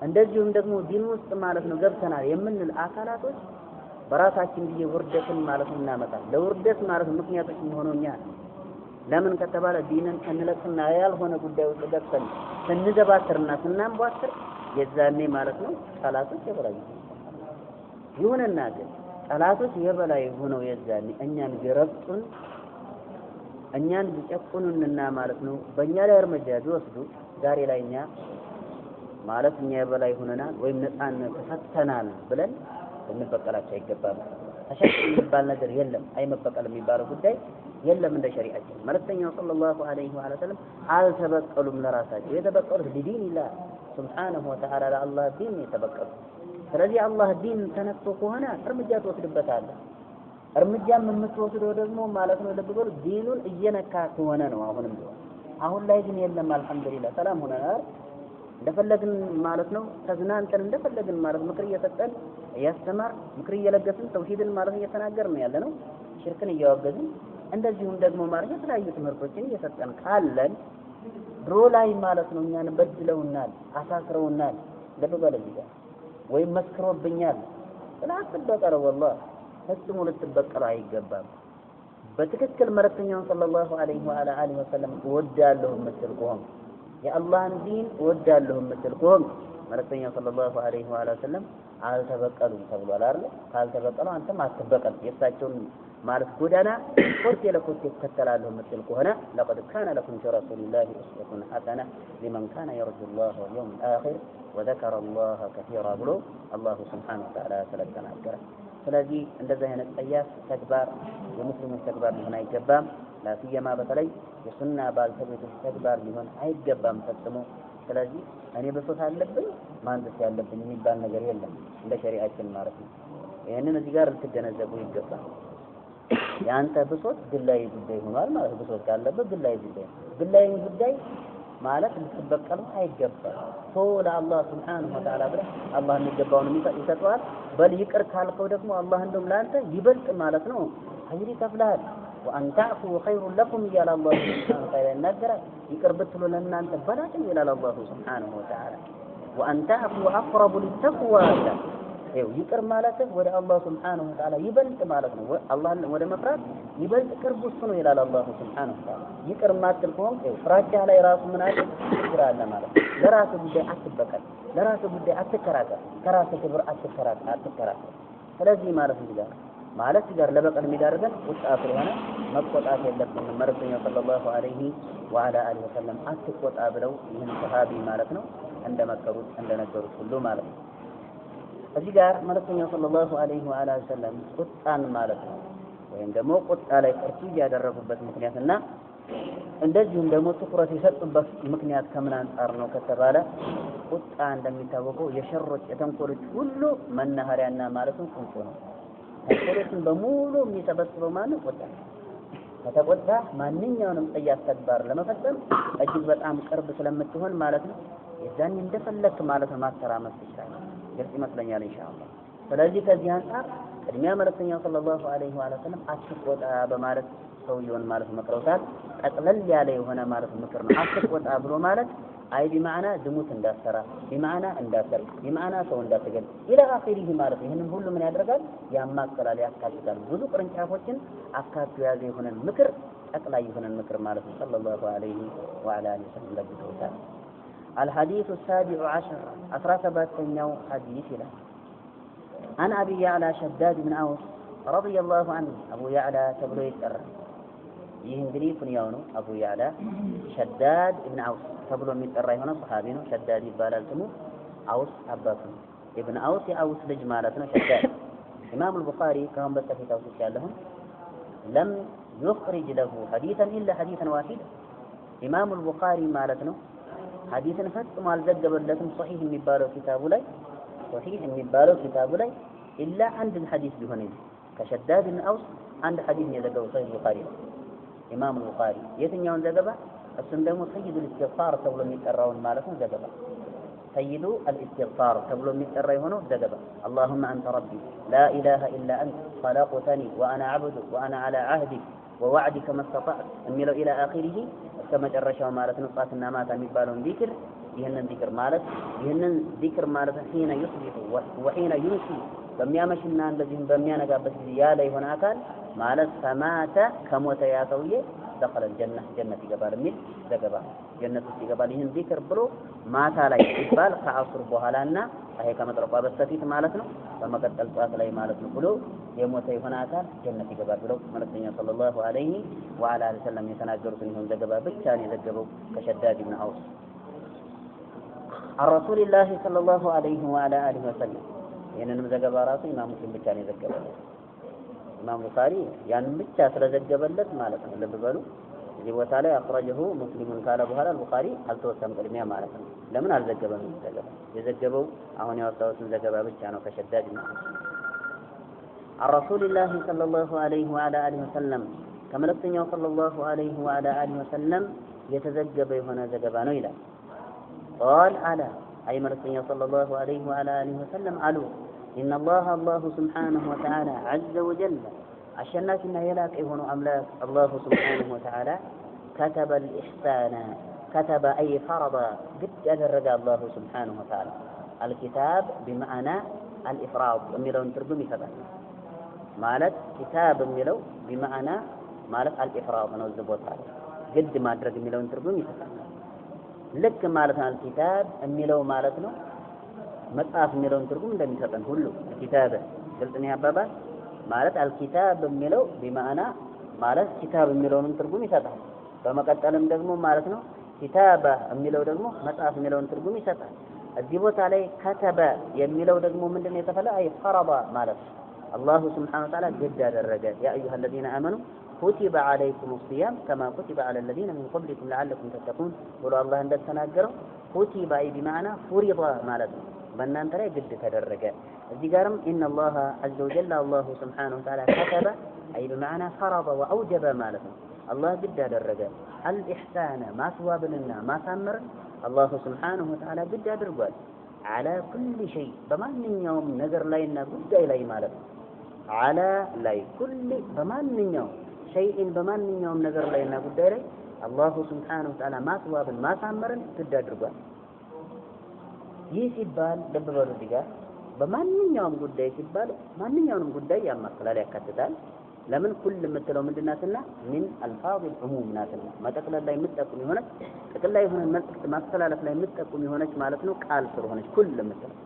እንደዚሁም ደግሞ ዲኑ ውስጥ ማለት ነው ገብተናል የምንል አካላቶች በራሳችን ጊዜ ውርደትን ማለት ነው እናመጣለን። ለውርደት ማለት ምክንያቶች የሚሆነው እኛ ለምን ከተባለ ዲንን እንለቅና ያልሆነ ጉዳይ ውስጥ ገብተን ስንዘባትርና ስናንቧትር የዛኔ ማለት ነው ጠላቶች የበላይ ይሁንና ግን ጠላቶች የበላይ ሆነው የዛኔ እኛን ቢረግጡን እኛን ቢጨቁኑንና ማለት ነው በእኛ ላይ እርምጃ ቢወስዱ ዛሬ ላይ እኛ ማለት እኛ የበላይ ሆነናል ወይም ነፃነት ተፈተናል ብለን እንበቀላቸው አይገባም። ተሸክም የሚባል ነገር የለም። አይመበቀል የሚባለው ጉዳይ የለም እንደ ሸሪዓችን። መልእክተኛው ሰለላሁ ዐለይሂ ወሰለም አልተበቀሉም ለራሳቸው የተበቀሉት ዲኒላህ ሱብሓነሁ ወተዓላ ለአላህ ዲን የተበቀሉ። ስለዚህ አላህ ዲን ተነክቶ ከሆነ እርምጃ ትወስድበታለህ። እርምጃም የምትወስደው ደግሞ ማለት ነው ልብ በሉ ዲኑን እየነካ ከሆነ ነው። አሁንም ቢሆን አሁን ላይ ግን የለም አልহামዱሊላህ ሰላም ሆነናል። እንደፈለግን ማለት ነው ተዝናንተን እንደፈለግን ማለት ምክር እየሰጠን እያስተማር ምክር እየለገስን ተውሂድን ማለት እየተናገርን ያለ ነው። ሽርክን እያወገዝን እንደዚሁም ደግሞ ማለት የተለያዩ ትምህርቶችን እየሰጠን ካለን ድሮ ላይ ማለት ነው እኛን በድለውናል አሳስረውናል ልብ በሉ ወይም መስክሮብኛል ስላስበቀረ والله ፈጽሞ ልትበቀሉ አይገባም። በትክክል መልእክተኛውን ሰለላሁ ዐለይሂ ወሰለም ወዳለሁ የምትል ከሆነ የአላህን ዲን ወዳለሁ የምትል ከሆነ መልእክተኛው ሰለላሁ ዐለይሂ ወሰለም አልተበቀሉም ተብሏል አይደል? ካልተበቀሉ አንተም አትበቀል። የእሳቸውን ማለት ጎዳና ኮርቴ ለኮርቴ ተከተላለሁ የምትል ከሆነ لقد كان لكم في رسول الله أسوة حسنة لمن كان يرجو الله واليوم الآخر وذكر الله كثيرا ብሎ አላሁ ሱብሓነሁ ወተዓላ ስለተናገረ ስለዚህ እንደዚህ አይነት ጠያፍ ተግባር የሙስሊሞች ተግባር ሊሆን አይገባም። ላፊየማ በተለይ የሱና ባልተቤቶች ተግባር ሊሆን አይገባም ፈጽሞ። ስለዚህ እኔ በሶት አለብኝ ማንደስ ያለብኝ የሚባል ነገር የለም እንደ ሸሪዓችን ማለት ነው። ይሄንን እዚህ ጋር ልትገነዘቡ ይገባል። ያንተ ብሶት ግላዊ ጉዳይ ሆኗል ማለት ብሶት ካለበት ግላዊ ጉዳይ ማለት ልትበቀሉ አይገባም። ለአላህ ሱብሓነሁ ወተዓላ ብለህ አላህ የሚገባውን ይሰጠዋል። በል ይቅር ካልከው ደግሞ አላህ እንደውም ለአንተ ይበልጥ ማለት ነው ኸይር ይከፍልሃል። ወአን ተዕፉ ኸይሩን ለኩም እያለ አላህ ሱብሓነሁ ወተዓላ ይናገራል። ይቅር ብትሉ ለእናንተ በላጭ ይላል አላሁ ሱብሓነሁ ወተዓላ። ወአን ተዕፉ አቅረቡ ሊተቅዋ ይላል። ይቅር ማለት ወደ አላህ ሱብሓነሁ ወተዓላ ይበልጥ ማለት ነው። አላህን ወደ መፍራት ይበልጥ ቅርብ እሱ ነው ይላል አላህ ሱብሓነሁ ወተዓላ። ይቅር ማትል ከሆንክ ፍራቻ ላይ ራሱ ምን አለ ችግር አለ ማለት ነው። ለራስህ ጉዳይ አትበቀል፣ ለራስህ ጉዳይ አትከራከር፣ ከራስህ ክብር አትከራከር። ስለዚህ ማለት ነው ማለት ጋር ለበቀል የሚዳርገን ቁጣ ስለሆነ መቆጣት የለብንም። መልእክተኛው ሰለላሁ ዐለይሂ ወዐላ አሊሂ ወሰለም አትቆጣ ብለው ይህን ሰሃቢ ማለት ነው እንደመከሩት እንደነገሩት ሁሉ ማለት ነው። እዚህ ጋር መልእክተኛው ሰለላሁ ዐለይሂ ወዐላ ወሰለም ቁጣን ማለት ነው ወይም ደግሞ ቁጣ ላይ ቅርቱ ያደረጉበት ምክንያትና እንደዚሁም ደግሞ ትኩረት የሰጡበት ምክንያት ከምን አንጻር ነው ከተባለ ቁጣ እንደሚታወቀው የሸሮች የተንኮሎች ሁሉ መናኸሪያና ማለት ነው ቁንጮ ነው። ተንኮሎችን በሙሉ የሚሰበስበው ማለት ቁጣ። ከተቆጣ ማንኛውንም ጸያፍ ተግባር ለመፈጸም እጅግ በጣም ቅርብ ስለምትሆን ማለት ነው የዛን እንደፈለክ ማለት ነው ማተራመስ ይችላል። ግልጽ ይመስለኛል ኢንሻአላህ። ስለዚህ ከዚህ አንፃር ቅድሚያ መልእክተኛው ሰለላሁ ዐለይሂ ወሰለም አትቆጣ በማለት ሰውየውን ማለት መክረውታል። ጠቅለል ያለ የሆነ ማለት ምክር ነው። አትቆጣ ብሎ ማለት አይ ቢማዕና ዝሙት እንዳትሰራ፣ ቢማዕና እንዳትሰርቅ፣ ቢማዕና ሰው እንዳትገል ኢላ አኺሪህ ማለት ይህንን ሁሉ ምን ያደርጋል ያማከላል፣ ያካትታል። ብዙ ቅርንጫፎችን አካቶ ያዘ የሆነን ምክር ጠቅላይ የሆነን ምክር ማለት ነው ሰለላሁ ዐለይሂ ወዐላ አሊሂ ወሰለም ለግቶታል። الحديث السابع عشر سبعتኛው حديث ይላል عن أبي يعلى شداد بن أوس رضي الله عنه أبو يعلى ተብሎ ይጠራል። ይህ እንግዲህ ኩንያው ነው። አቡ ያዕላ ሸዳድ ኢብኑ አውስ ተብሎ የሚጠራ የሆነ ሰሃቢ ነው። ሸዳድ ይባላል ስሙ። አውስ አባቱ ነው። ኢብኑ አውስ የአውስ ልጅ ማለት ነው ሸዳድ። ኢማም አልቡኻሪ ከአሁን በፊት አውስ ያለውን ለም يخرج له حديثا إلا حديثا واحد ኢማም አልቡኻሪ ማለት ነው ሐዲስን ፈጽሞ አልዘገበለትም ሶሒህ የሚባለው ኪታቡ ላይ ኢላ አንድ ሐዲስ ቢሆን ከሸዳድ ኢብኑ አውስ አንድ ሐዲስ ነው የዘገበው ሶሒህ ቡኻሪ ነው። ኢማም አልቡኻሪ የትኛውን ዘገባ? እሱም ደግሞ ሰይዱ አልኢስቲግፋር ተብሎ የሚጠራውን ማለት ነው ዘገባ። ሰይዱ አልኢስቲግፋር ተብሎ የሚጠራ የሆነው ዘገባ اللهم انت ربي لا اله الا انت خلقتني وانا عبدك وانا على عهدك ووعدك ما استطعت የሚለው الى اخره እስከ መጨረሻው ማለት ነው። ጧትና ማታ የሚባለውን ዚክር ይህንን ዚክር ማለት ሒነ ይስቢሑ ወሒነ ዩምሲ በሚያመሽና እንደዚህም በሚያነጋበት ጊዜ ያለ የሆነ አካል ማለት ሰማተ ከሞተ ያ ሰውዬ دخل الجنة ጀነት ይገባል የሚል ዘገባ ጀነት ውስጥ ይገባል። ይህን ዚክር ብሎ ማታ ላይ ይባል ከአስር በኋላና ፀሐይ ከመጥለቋ በፊት ማለት ነው። በመቀጠል ጧት ላይ ማለት ነው ብሎ የሞተ የሆነ አካል ጀነት ይገባል ብለው መልእክተኛው ሰለላሁ ዐለይሂ ወዐላ አሊሂ ወሰለም የተናገሩትን ይሁን ዘገባ ብቻ ነው የዘገበው ከሸዳድ ኢብኑ አውስ عن رسول الله صلى الله عليه وعلى آله وسلم ይህንንም ዘገባ ራሱ ኢማም ሙስሊም ብቻ ነው የዘገበው። ኢማም ቡኻሪ ያንን ብቻ ስለዘገበለት ማለት ነው። ልብ በሉ እዚህ ቦታ ላይ አخرجه ሙስሊሙን ካለ በኋላ ቡኻሪ አልተወሰም ቅድሚያ ማለት ነው። ለምን አልዘገበም? የዘገበው አሁን ያወጣሁትን ዘገባ ብቻ ነው ከሸዳድ ነው። عن رسول الله صلى الله عليه وعلى آله وسلم ከመልእክተኛው صلى الله عليه وعلى آله وسلم የተዘገበ የሆነ ዘገባ ነው ይላል። قال على أي መልእክተኛው صلى الله عليه وعلى آله وسلم አሉ إن الله سبحانه وتعالى عز وجل أشناكنا يلاك إهون أملاك الله سبحانه وتعالى كتب الإحسان كتب أي فرض قد أدرج الله سبحانه وتعالى الكتاب بمعنى الإفراط أميلو ترجمي كذا مالت كتاب أميلو بمعنى مالت الإفراط نوزبوت عليه قد ما أدرج أميلو ترجمي كذا لك مالت الكتاب أميلو مالتنا መጽሐፍ የሚለውን ትርጉም እንደሚሰጠን ሁሉ ኪታብ ግልጽ ነው ያባባል ማለት አልኪታብ የሚለው ቢማዕና ማለት ኪታብ የሚለውን ትርጉም ይሰጣል። በመቀጠልም ደግሞ ማለት ነው ኪታባ የሚለው ደግሞ መጽሐፍ የሚለውን ትርጉም ይሰጣል። እዚህ ቦታ ላይ ከተበ የሚለው ደግሞ ምንድነው የተፈለ አይ ፈረዳ ማለት አላሁ ሱብሓነሁ ወተዓላ ግድ ያደረገ ያ አዩሃ الذين آمنوا كتب عليكم الصيام كما كتب على الذين من قبلكم لعلكم تتقون ብሎ አላህ እንደተናገረው كتب أي بمعنى فرض ማለት ነው በእናንተ ላይ ግድ ተደረገ። እዚህ ጋርም ኢነላህ ዐዘ ወጀል አላሁ ሱብሓነሁ ወተዓላ ከተበ አይ በመዓና ፈረደ ወአውጀበ ማለት ነው። አላህ ግድ ያደረገ አልኢሕሳነ ማስዋብንና ማሳመርን አላሁ ሱብሓነሁ ወተዓላ ግድ አድርጓል። ዐላ ኩሊ ሸይ በማንኛውም ነገር ላይና ጉዳይ ላይ ማለት ነው። ዐላ ላይ ኩሊ በማንኛውም ሸይእን በማንኛውም ነገር ላይና ጉዳይ ላይ አላሁ ሱብሓነሁ ወተዓላ ማስዋብን ማሳመርን ግድ አድርጓል። ይህ ሲባል ልብ በሉ እዚህ ጋር በማንኛውም ጉዳይ ሲባል ማንኛውንም ጉዳይ ያማክላል ያካትታል። ለምን ኩል የምትለው ምንድናትና ሚን አልፋዚል ዑሙም ናትና መጠቅለል ላይ የምትጠቁም የሆነች ጥቅል ላይ የሆነ መልእክት ማስተላለፍ ላይ የምትጠቁም የሆነች ማለት ነው። ቃል ስለሆነች ኩል የምትለው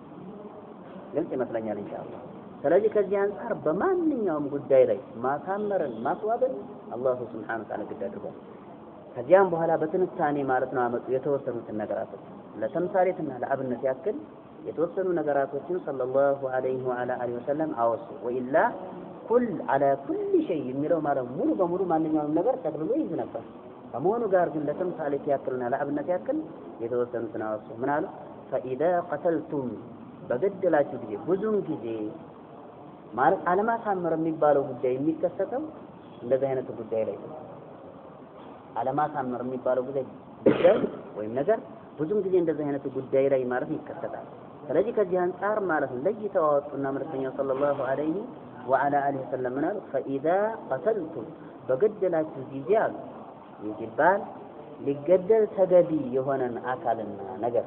ግልጽ ይመስለኛል ኢንሻአላህ። ስለዚህ ከዚህ አንፃር በማንኛውም ጉዳይ ላይ ማሳመርን ማስዋብን አላሁ ሱብሓነሁ ወተዓላ ግድ አድርጓል። ከዚያም በኋላ በትንታኔ ማለት ነው አመጡ የተወሰኑትን ነገራቶች ለተምሳሌትና ለአብነት ያክል የተወሰኑ ነገራቶችን ሰለላሁ ዐለይሂ ወዐላ አሊሂ ወሰለም አወሱ። ወኢላ ኩል ዐላ ኩሊ ሸይ የሚለው ማለት ሙሉ በሙሉ ማንኛውንም ነገር ጠቅልሎ ይይዝ ነበር። ከመሆኑ ጋር ግን ለተምሳሌት ያክልና ለአብነት ያክል የተወሰኑትን አወሱ። ምን አሉ? ፈኢዛ ቀተልቱም በገደላችሁ ጊዜ ብዙውን ጊዜ ማለት አለማሳመር የሚባለው ጉዳይ የሚከሰተው እንደዚህ አይነት ጉዳይ ላይ ነው። አለማሳመር የሚባለው ጉዳይ ወይም ነገር ብዙም ጊዜ እንደዚህ አይነት ጉዳይ ላይ ማለት ይከሰታል። ስለዚህ ከዚህ አንፃር ማለት ነው ለይተው አወጡና መልእክተኛው ሰለላሁ ዐለይሂ ወዐላ አሊሂ ወሰለም ምን አሉ? ፈኢዛ ቀተልቱም በገደላችሁ ጊዜ አሉ ይባል ሊገደል ተገቢ የሆነን አካልና ነገር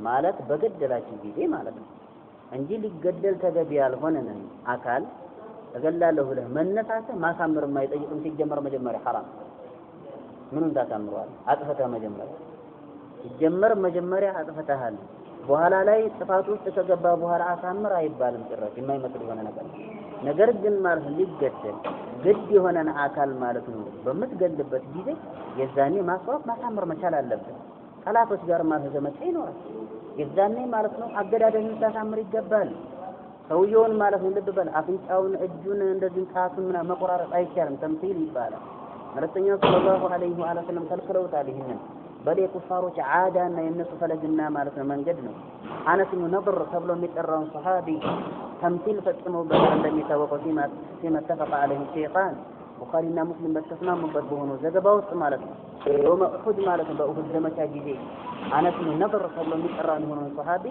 ማለት በገደላችሁ ጊዜ ማለት ነው እንጂ ሊገደል ተገቢ ያልሆነን አካል እገላለሁ ብለህ መነሳትህ ማሳመር የማይጠይቅም። ሲጀመር መጀመሪያ ሐራም ምኑን ታሳምረዋል? አጥፈተህ ሲጀመር መጀመሪያ አጥፈተሃል። በኋላ ላይ ጥፋት ውስጥ ከገባ በኋላ አሳምር አይባልም። ጭራሽ የማይመስል የሆነ ነገር ግን ማለት ሊገደል ግድ የሆነን አካል ማለት ነው በምትገልበት ጊዜ የዛኔ ማስዋብ ማሳመር መቻል አለብን። ጠላቶች ጋር ማለት ዘመቻ ይኖራል። የዛኔ ማለት ነው አገዳደልን ታሳምር ይገባል። ሰውየውን ማለት ነው ልብ በል አፍንጫውን፣ እጁን እንደዚህ ጣቱን ምናምን መቆራረጥ አይቻልም። ተምሲል ይባላል። መልእክተኛው ሰለላሁ ዐለይሂ ወሰለም ከልክለውታል ይህንን። በል የኩፋሮች ዓዳና የነሱ ፈለግና ማለት ነው መንገድ ነው። አነስ ብኑ ነድር ተብሎ የሚጠራውን ሰሃቢ ተምሲል ፈጽመውበታል። እንደሚታወቀው ፊማ ተፈቀ ዐለይሂ ሸይጣን ቡኻሪና ሙስሊም በተስማሙበት በሆኑ ዘገባ ውስጥ ማለት ነው የውመ ኡሁድ ማለት ነው በኡሁድ ዘመቻ ጊዜ አነስ ብኑ ነድር ተብሎ የሚጠራውን የሆነውን ሰሃቢ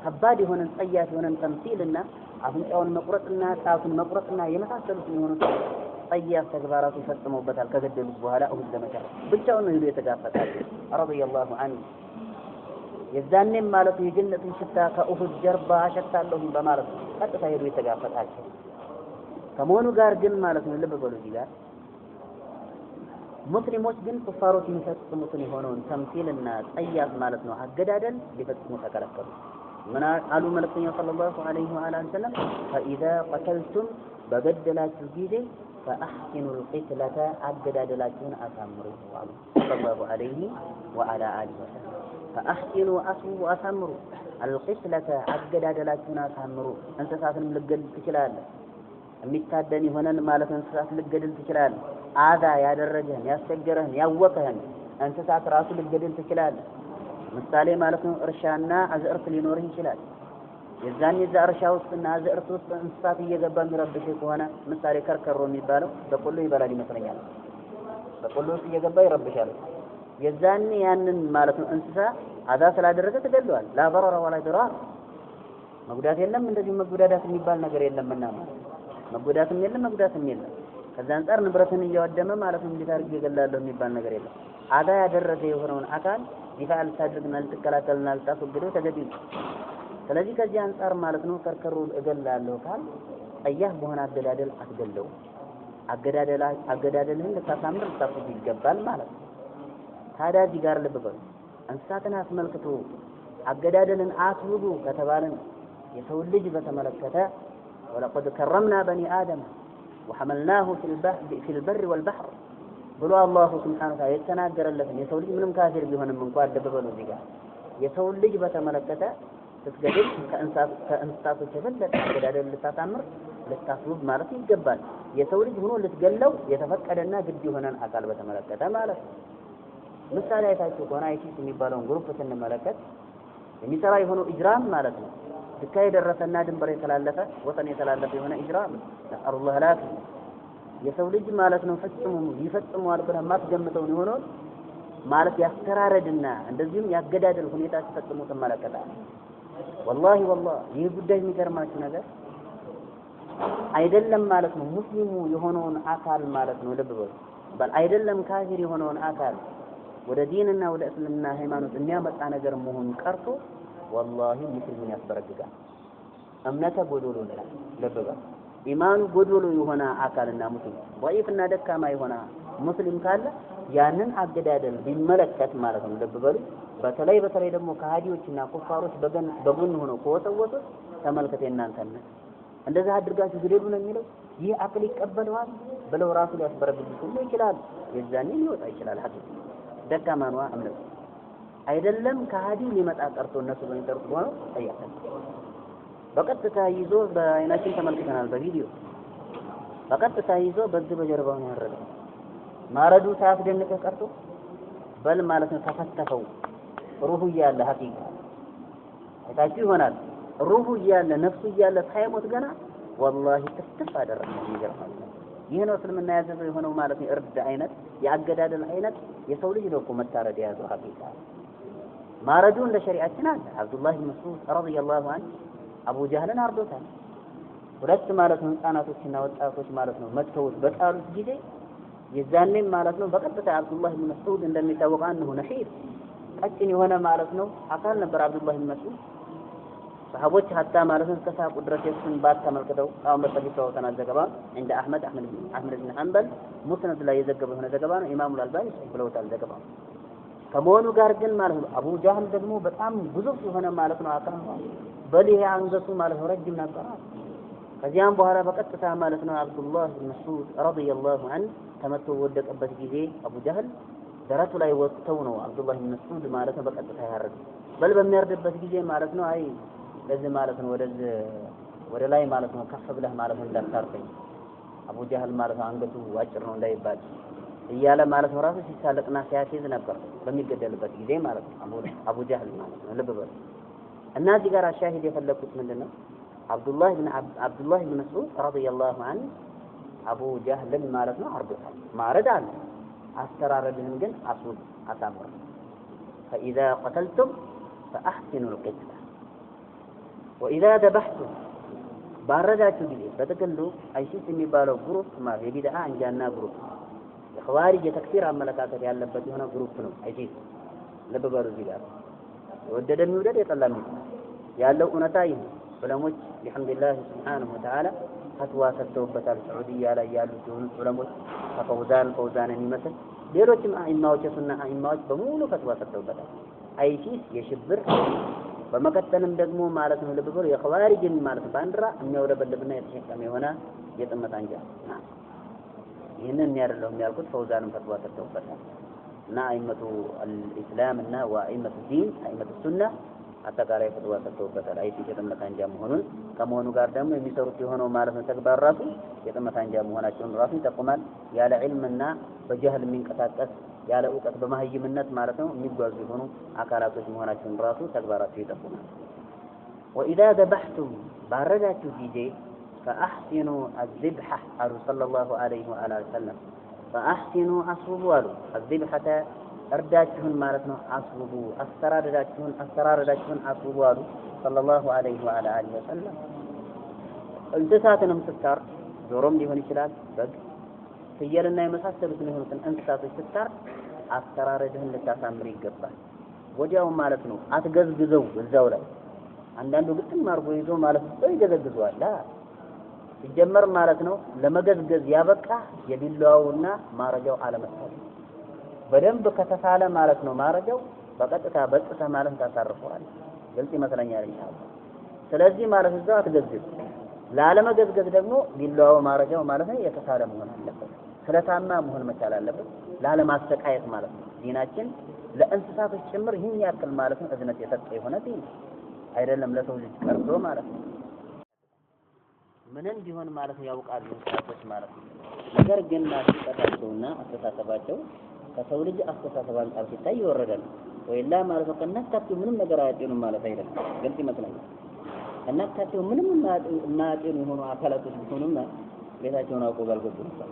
ከባድ የሆነን ጸያፍ የሆነን ተምሲልና አፍንጫውን መቁረጥና ጣቱን መቁረጥና የመሳሰሉትን የሆኑት ጸያፍ ተግባራቱ ፈጽመውበታል። ከገደሉት በኋላ ኡሁድ ዘመቻ ብቻውን ነው ሄዶ የተጋፈጣል ረዲየላሁ ዐንሁ። የዛኔም ማለት የጀነትን ሽታ ከኡሁድ ጀርባ አሸታለሁ በማለት ቀጥታ ሄዶ የተጋፈጣቸው ከመሆኑ ጋር ግን ማለት ነው ልብ በሉ እዚህ ጋር ሙስሊሞች ግን ኩፋሮች የሚፈጽሙትን የሆነውን ተምሲልና ጸያፍ ማለት ነው አገዳደል ሊፈጽሙ ተከለከሉ። ምን አሉ መልእክተኛው ሰለላሁ ዐለይሂ ወሰለም? ፈኢዛ ቀተልቱም በገደላችሁ ጊዜ ፈአሕሲኑል ቂትለተ አገዳደላችሁን አሳምሩ አሉ ሰለላሁ ዐለይሂ ወዐላ አሊሂ ወሰለም። ፈአሕሲኑ አስቡ አሳምሩ፣ አልቂትለተ አገዳደላችሁን አሳምሩ። እንስሳትንም ልገድል ትችላለህ። የሚታደን የሆነን ማለት እንስሳት ልገድል ትችላለህ። አዛ ያደረገህን ያስቸገረህን ያወቀህን እንስሳት ራሱ ልገድል ትችላለህ። ምሳሌ ማለት ነው እርሻና አዝዕርት ሊኖርህ ይችላል። የዛኔ እዛ እርሻ ውስጥና አዝዕርት ውስጥ እንስሳት እየገባ የሚረብሽ ከሆነ ምሳሌ ከርከሮ የሚባለው በቆሎ ይበላል ይመስለኛል። በቆሎ ውስጥ እየገባ ይረብሻል። የዛኔ ያንን ማለት ነው እንስሳ አዛ ስላደረገ ተገድሏል። ላ ضرر ولا ضرار መጉዳት የለም እንደዚህ መጉዳት የሚባል ነገር የለምና መጉዳትም የለም መጉዳትም የለም። ከዛ አንፃር ንብረትን እያወደመ ማለት ነው እንዴት አድርጌ እገላለሁ የሚባል ነገር የለም። አዛ ያደረገ የሆነውን አካል ዲፋዕ ልታደርግና ልትከላከልና ልታስወግደው ተገቢ ነው። ስለዚህ ከዚህ አንፃር ማለት ነው ከርከሮ እገላለሁ ካል ጠያህ በሆነ አገዳደል አትገለው። አገዳደልህን ልታሳምር ልታስወግድ ይገባል ማለት ነው። ታዲያ እዚህ ጋር ልብ በሉ እንስሳትን አስመልክቶ አገዳደልን አስውቡ ከተባለን የሰው ልጅ በተመለከተ ወለቀድ ከረምና በኒ አደም ወሐመልናሁ ፊል በር ወልበሕር ብሎ አላሁ ሱብሓነሁ ወተዓላ የተናገረለትን የሰው ልጅ ምንም ካፊር ቢሆንም እንኳን ልብ በሉ እዚህ ጋር የሰው ልጅ በተመለከተ ስትገድል ከእንስሳቶች የበለጠ አገዳደል ልታሳምር ልታስውብ ማለት ይገባል። የሰው ልጅ ሆኖ ልትገለው የተፈቀደና ግድ የሆነን አካል በተመለከተ ማለት ነው። ምሳሌ አይታችሁ ከሆነ አይሲስ የሚባለውን ግሩፕ ስንመለከት የሚሰራ የሆነው ኢጅራም ማለት ነው። ልካ የደረሰና ድንበር የተላለፈ ወሰን የተላለፈ የሆነ ኢጅራም ነስአሉላህ ላፊ የሰው ልጅ ማለት ነው ፈጽሞ ይፈጽመዋል ብለህ ማትገምተውን የሆነውን ማለት ያስተራረድና እንደዚሁም ያገዳደል ሁኔታ ሲፈጽሙ ተመለከታል። ወላሂ ይህ ጉዳይ የሚገርማችሁ ነገር አይደለም ማለት ነው ሙስሊሙ የሆነውን አካል ማለት ነው ልብ በሉ በል አይደለም ካፊር የሆነውን አካል ወደ ዲንና ወደ እስልምና ሃይማኖት የሚያመጣ ነገር መሆኑ ቀርቶ ወላሂ ሙስሊሙን ያስበረግጋል። እምነተ ጎዶሎ ነው ልብ በሉ ኢማኑ ጎዶሎ የሆነ አካልና ሙስሊም ወይፍና ደካማ የሆነ ሙስሊም ካለ ያንን አገዳደል ቢመለከት ማለት ነው ልብ በሉ በተለይ ደግሞ ከሃዲዎችና ኩፋሮች በጎን ሆነው ከወሰወሱት ተመልከተ እናንተና እንደዛ አድርጋችሁ ግደሉ ነው የሚለው ይህ አቅል ይቀበለዋል ብለው ራሱ ሊያስበረግጉ ሁሉ ይችላል። የዛኔ ሊወጣ ይችላል ሐቂቃ ደካማ ነው እምነት አይደለም ከሃዲ ሊመጣ ቀርቶ እነሱ በሚጠሩት ሆነው ታያለ። በቀጥታ ይዞ በአይናችን ተመልክተናል በቪዲዮ በቀጥታ ይዞ በዚህ በጀርባው ነው ያረደው። ማረዱ ሳያስደንቅህ ቀርቶ በል ማለት ነው ተፈተፈው ሩሁ እያለ ሐቂቃ አይታችሁ ይሆናል ሩሁ እያለ ነፍሱ እያለ ሳይሞት ገና ወላሂ ትፍትፍ አደረገው። ይገርማል። ይህ ነው እስልምና ያዘዘው የሆነው ማለት ነው እርድ አይነት የአገዳደል አይነት የሰው ልጅ ነው እኮ መታረድ የያዘው ሐቂቃ ማረዱ እንደ ሸሪዓችን አለ። አብዱላህ ብን መስዑድ ረዲየላሁ ዐንሁ አቡ ጀህልን አርዶታል። ሁለት ማለት ነው ህፃናቶችና ወጣቶች ማለት ነው መጥተውት በጣሉት ጊዜ የዛኔም ማለት ነው በቀጥታ አብዱላህ ብን መስዑድ እንደሚታወቀው አንሁ ነሂር ቀጭን የሆነ ማለት ነው አካል ነበር አብዱላህ ብን መስዑድ ሰሃቦች ሀታ ማለት ነው ከሳቁ ድረስ የሱን ባት ተመልክተው አሁን በሰፊው ተናዘገባ እንደ አህመድ ብን ሐንበል ሙስነድ ላይ የዘገበው የሆነ ዘገባ ነው። ኢማሙ አልባኒ ብለውታል ዘገባው። ከመሆኑ ጋር ግን ማለት ነው አቡ ጃህል ደግሞ በጣም ግዙፍ የሆነ ማለት ነው አካል ነው በሊህ አንገቱ ማለት ነው ረጅም ነበር። ከዚያም በኋላ በቀጥታ ማለት ነው አብዱላህ ብን መስዑድ ረዲየላሁ ዐንሁ ተመቶ ወደቀበት ጊዜ አቡ ጃህል ደረቱ ላይ ወጥተው ነው አብዱላህ ብን መስዑድ ማለት ነው በቀጥታ ያረዱ። በል በሚያርድበት ጊዜ ማለት ነው አይ ለዚህ ማለት ነው ወደ ላይ ማለት ነው ከፍ ብለህ ማለት ነው እንዳታርፈኝ አቡ ጃህል ማለት ነው አንገቱ አጭር ነው እንዳይባል እያለ ማለት ነው ራሱ ሲሳለቅና ሲያሲዝ ነበር በሚገደልበት ጊዜ ማለት ነው አቡ ጃህል ማለት ነው ልብ በሉ። እና እዚህ ጋር አሻሂድ የፈለኩት ምንድነው አብዱላህ ብን መስዑድ ረዲየላሁ ዐንሁ አቡ ጃህልን ማለት ነው አርዶታል። ማረድ አለ አስተራረድህን ግን አስውብ አሳምር فإذا قتلتم فأحسنوا القتلة وإذا ذبحتم ባረዳችሁ ጊዜ በተገሉ አይሲስ የሚባለው ግሩፕ ማለት የቢድዓ አንጃና ግሩፕ የኸዋሪጅ የተክፊር አመለካከት ያለበት የሆነ ግሩፕ ነው አይሲስ ልብ በሉ እዚህ ጋር ወደደ የሚወደድ የጠላም ያለው እውነታ ይሄ ዑለሞች ቢሐምዲላህ ሱብሓነሁ ወተዓላ ፈትዋ ሰጥተውበታል። ሱዑዲያ ላይ ያሉት የሆኑት ዑለሞች ፈውዛንን የሚመስል ሌሎችም አኢማዎች የሱና አኢማዎች በሙሉ ፈትዋ ሰጥተውበታል። አይሲስ የሽብር በመከተልም ደግሞ ማለት ነው ልብ በሉ የኸዋሪጅን ማለት ባንዲራ የሚያውለበልብና የተሸከመ የሆነ የጥመት አንጃ ይህንን ያደረው የሚያልኩት ፈውዛንም ፈትዋ ሰጥተውበታል። እና አኢመቱ አልኢስላም እና ወአኢመቱ ዲን አኢመቱ ሱና አጠቃላይ ፈትዋ ሰጥተውበታል። አይሲስ የጥመት አንጃ መሆኑን ከመሆኑ ጋር ደግሞ የሚሰሩት የሆነው ማለት ነው ተግባር ራሱ የጥመት አንጃ መሆናቸውን ራሱ ይጠቁማል። ያለ ዒልምና በጀህል የሚንቀሳቀስ ያለ እውቀት በማህይምነት ማለት ነው የሚጓዙ የሆኑ አካላቶች መሆናቸውን ራሱ ተግባራቸው ይጠቁማል። ወኢዛ ذبحتم ባረዳችሁ ጊዜ فأحسنوا الذبحة አሉ ሰለላሁ ዐለይሂ ወሰለም فأحسنوا አስውቡ አሉ الذبحة እርዳችሁን ማለት ነው አስውቡ አስተራረዳችሁን አስውቡ አሉ ሰለላሁ ዐለይሂ ወሰለም። እንስሳትንም ስታር ዶሮም ሊሆን ይችላል በግ ፍየልና የመሳሰሉት የሆኑትን እንስሳቶች ስታር አስተራረድህን ልታሳምር ይገባል። ወዲያው ማለት ነው አትገዝግዘው እዛው ላይ አንዳንዱ ግጥም አድርጎ ይዞ ማለት ነው ይገዘግዘዋል። ሲጀመር ማለት ነው ለመገዝገዝ ያበቃ የቢላውና ማረጃው አለመሳል በደንብ ከተሳለ ማለት ነው ማረጃው በቀጥታ በጥታ ማለት ታሳርፈዋል። ግልጽ ይመስለኛል ኢንሻአላህ። ስለዚህ ማለት እዛው አትገዝግዝ። ላለመገዝገዝ ደግሞ ቢላው ማረጃው ማለት ነው የተሳለ መሆን አለበት። ስለታማ መሆን መቻል አለበት ላለማስተቃየት ማለት ነው። ዲናችን ለእንስሳቶች ጭምር ይህን ያክል ማለት ነው እዝነት የሰጠ የሆነ ዲን አይደለም ለሰው ልጅ ቀርቶ ማለት ነው። ምንም ቢሆን ማለት ነው ያውቃሉ እንስሳቶች ማለት ነው። ነገር ግን ማስተቃየታቸውና አስተሳሰባቸው ከሰው ልጅ አስተሳሰብ አንፃር ሲታይ ይወረዳል። ወይላ ማለት ነው ከናካቴው ምንም ነገር አያጤኑም ማለት አይደለም። ግልጽ ይመስለኛል። ከናካቴው ምንም የማያጤኑ የሆኑ አካላቶች ቢሆኑና ቤታቸውን አውቀው ባልገቡ ነበር።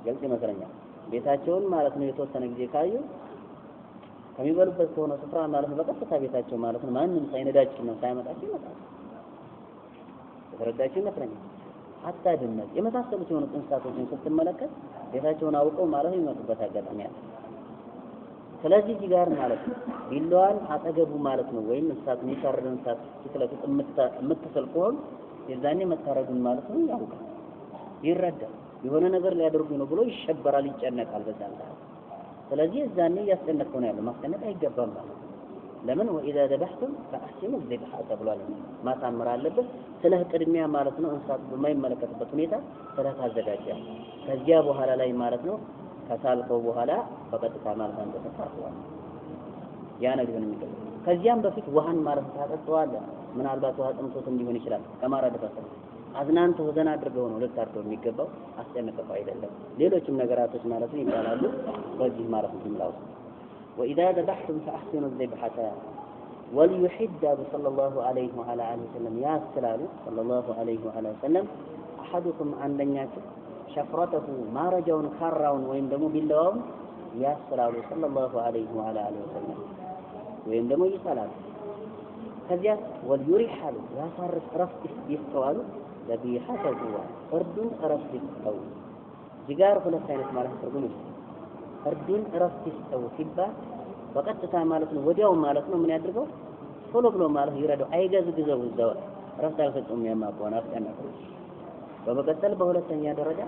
ግልጽ ይመስለኛል። ቤታቸውን ማለት ነው የተወሰነ ጊዜ ካዩ ከሚበሉበት ከሆነ ስፍራ ማለት ነው በቀጥታ ቤታቸው ማለት ነው ማንም ሳይነዳቸው ነው ሳይመጣቸው ይመጣል። ተረዳችሁ ይመስለኛል። ሀታ ድመት የመሳሰሉት የሆኑ እንስሳቶችን ስትመለከት ቤታቸውን አውቀው ማለት ነው የሚመጡበት አጋጣሚ አለ። ስለዚህ እዚህ ጋር ማለት ነው ቢላዋን አጠገቡ ማለት ነው ወይም እንስሳት የሚታረድ እንስሳት ሲከለክል የምትሰል ከሆነ የዛኔ መታረዱን ማለት ነው ያውቃል፣ ይረዳል። የሆነ ነገር ሊያደርጉ ነው ብሎ ይሸበራል፣ ይጨነቃል በዛን ሰዓት። ስለዚህ እዛኔ እያስጨነቀው ነው ያለው፣ ማስጨነቅ አይገባም ማለት ነው። ለምን ወኢዛ ደበሕቱም ፈአሕሲኑ ذبح ተብሏል። ማሳመር አለበት። ስለህ ቅድሚያ ማለት ነው እንስሳት በማይመለከትበት ሁኔታ ስለህ ታዘጋጃለህ። ከዚያ በኋላ ላይ ማለት ነው ከሳልከው በኋላ በቀጥታ ማለት ነው ተፈታቷል። ያ ነገር ነው የሚገባው። ከዚያም በፊት ውሃን ማለት ታጠጣዋለህ። ምናልባት ውሃ ጥምቶት ሊሆን ይችላል። ከማረድ በፊት አዝናንተ ወዘና አድርገው ነው ልታርደው የሚገባው። አስጨንቀው አይደለም። ሌሎችም ነገራቶች ማለት ነው ይባላሉ በዚህ ማለት ነው ጅምላው وإذا ذبحتم فأحسنوا الذبحة وليحد صلى الله عليه وعلى آله وسلم يا سلام صلى الله عليه وعلى وسلم أحدكم عندنياكم شفرته ما رجون خراون وين دمو باللوم يا سلام صلى الله عليه وعلى آله وسلم وين دمو يسلام كذا وليريح له يا صار رفت يستوالو ذبيحته فرد رفت يستوى جيجار ሁለት አይነት ማለት ትርጉም ነው። ፍርዱን ረፍት ይስተው ሲባል በቀጥታ ማለት ነው ወዲያው ማለት ነው ምን ያድርገው ቶሎ ብሎ ማለት ይረዳው አይገዝግዘው እዛው ረፍት አልሰጠውም ያማቆና አስቀነቀ። በመቀጠል በሁለተኛ ደረጃ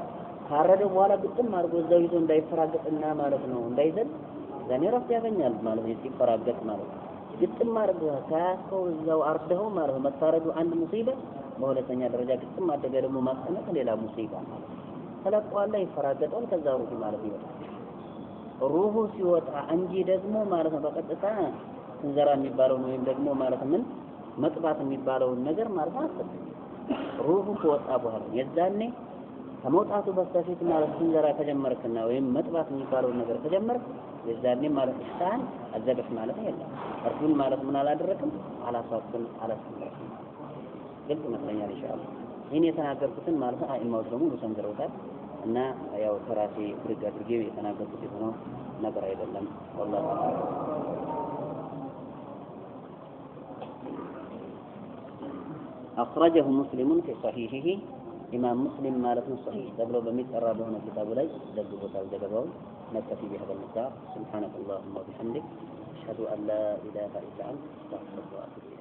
ካረደው በኋላ ግጥም አድርጎ እዛው ይዞ እንዳይፈራገጥና ማለት ነው እንዳይዘል ዘኔ ረፍት ያገኛል ማለት ነው ሲፈራገጥ ማለት ነው። ግጥም አድርጎ ካያስከው እዛው አርደው ማለት ነው መታረዱ አንድ ሙሲባ፣ በሁለተኛ ደረጃ ግጥም አደገ ደግሞ ማስቀነቅ ሌላ ሙሲባ ማለት ነው። ተለቋላ ይፈራገጣል ከዛ ሩህ ማለት ይወጣል። ሩሁ ሲወጣ እንጂ ደግሞ ማለት ነው በቀጥታ እንዘራ የሚባለው ነው ወይም ደግሞ ማለት ምን መጥባት የሚባለው ነገር ማለት ነው። ሩሁ ከወጣ በኋላ የዛኔ ከመውጣቱ በፊት ማለት እንዘራ ከጀመርክና ወይም መጥባት የሚባለው ነገር ከጀመርክ የዛኔ ማለት ኢህሳን አዘበህ ማለት አይደለም። እርዱን ማለት ምን አላደረክም አላሳክም አላስመረክም። ግልጽ ይመስለኛል ኢንሻአላህ። ይሄን የተናገርኩትን ማለት ነው አይማው ደግሞ ሰንዝረውታል እና ያው ተራሴ ብርግ አድርጌ የተናገርኩት የሆነው ነገር አይደለም። والله أخرجه مسلم في صحيحه إمام مسلم ማለት ነው صحيح ተብሎ በሚጠራ በሆነ ኪታቡ ላይ ዘግቦታል ዘገባውን። نكتفي بهذا المقدار سبحانك اللهم وبحمدك أشهد أن لا إله إلا أنت أستغفرك وأتوب إليك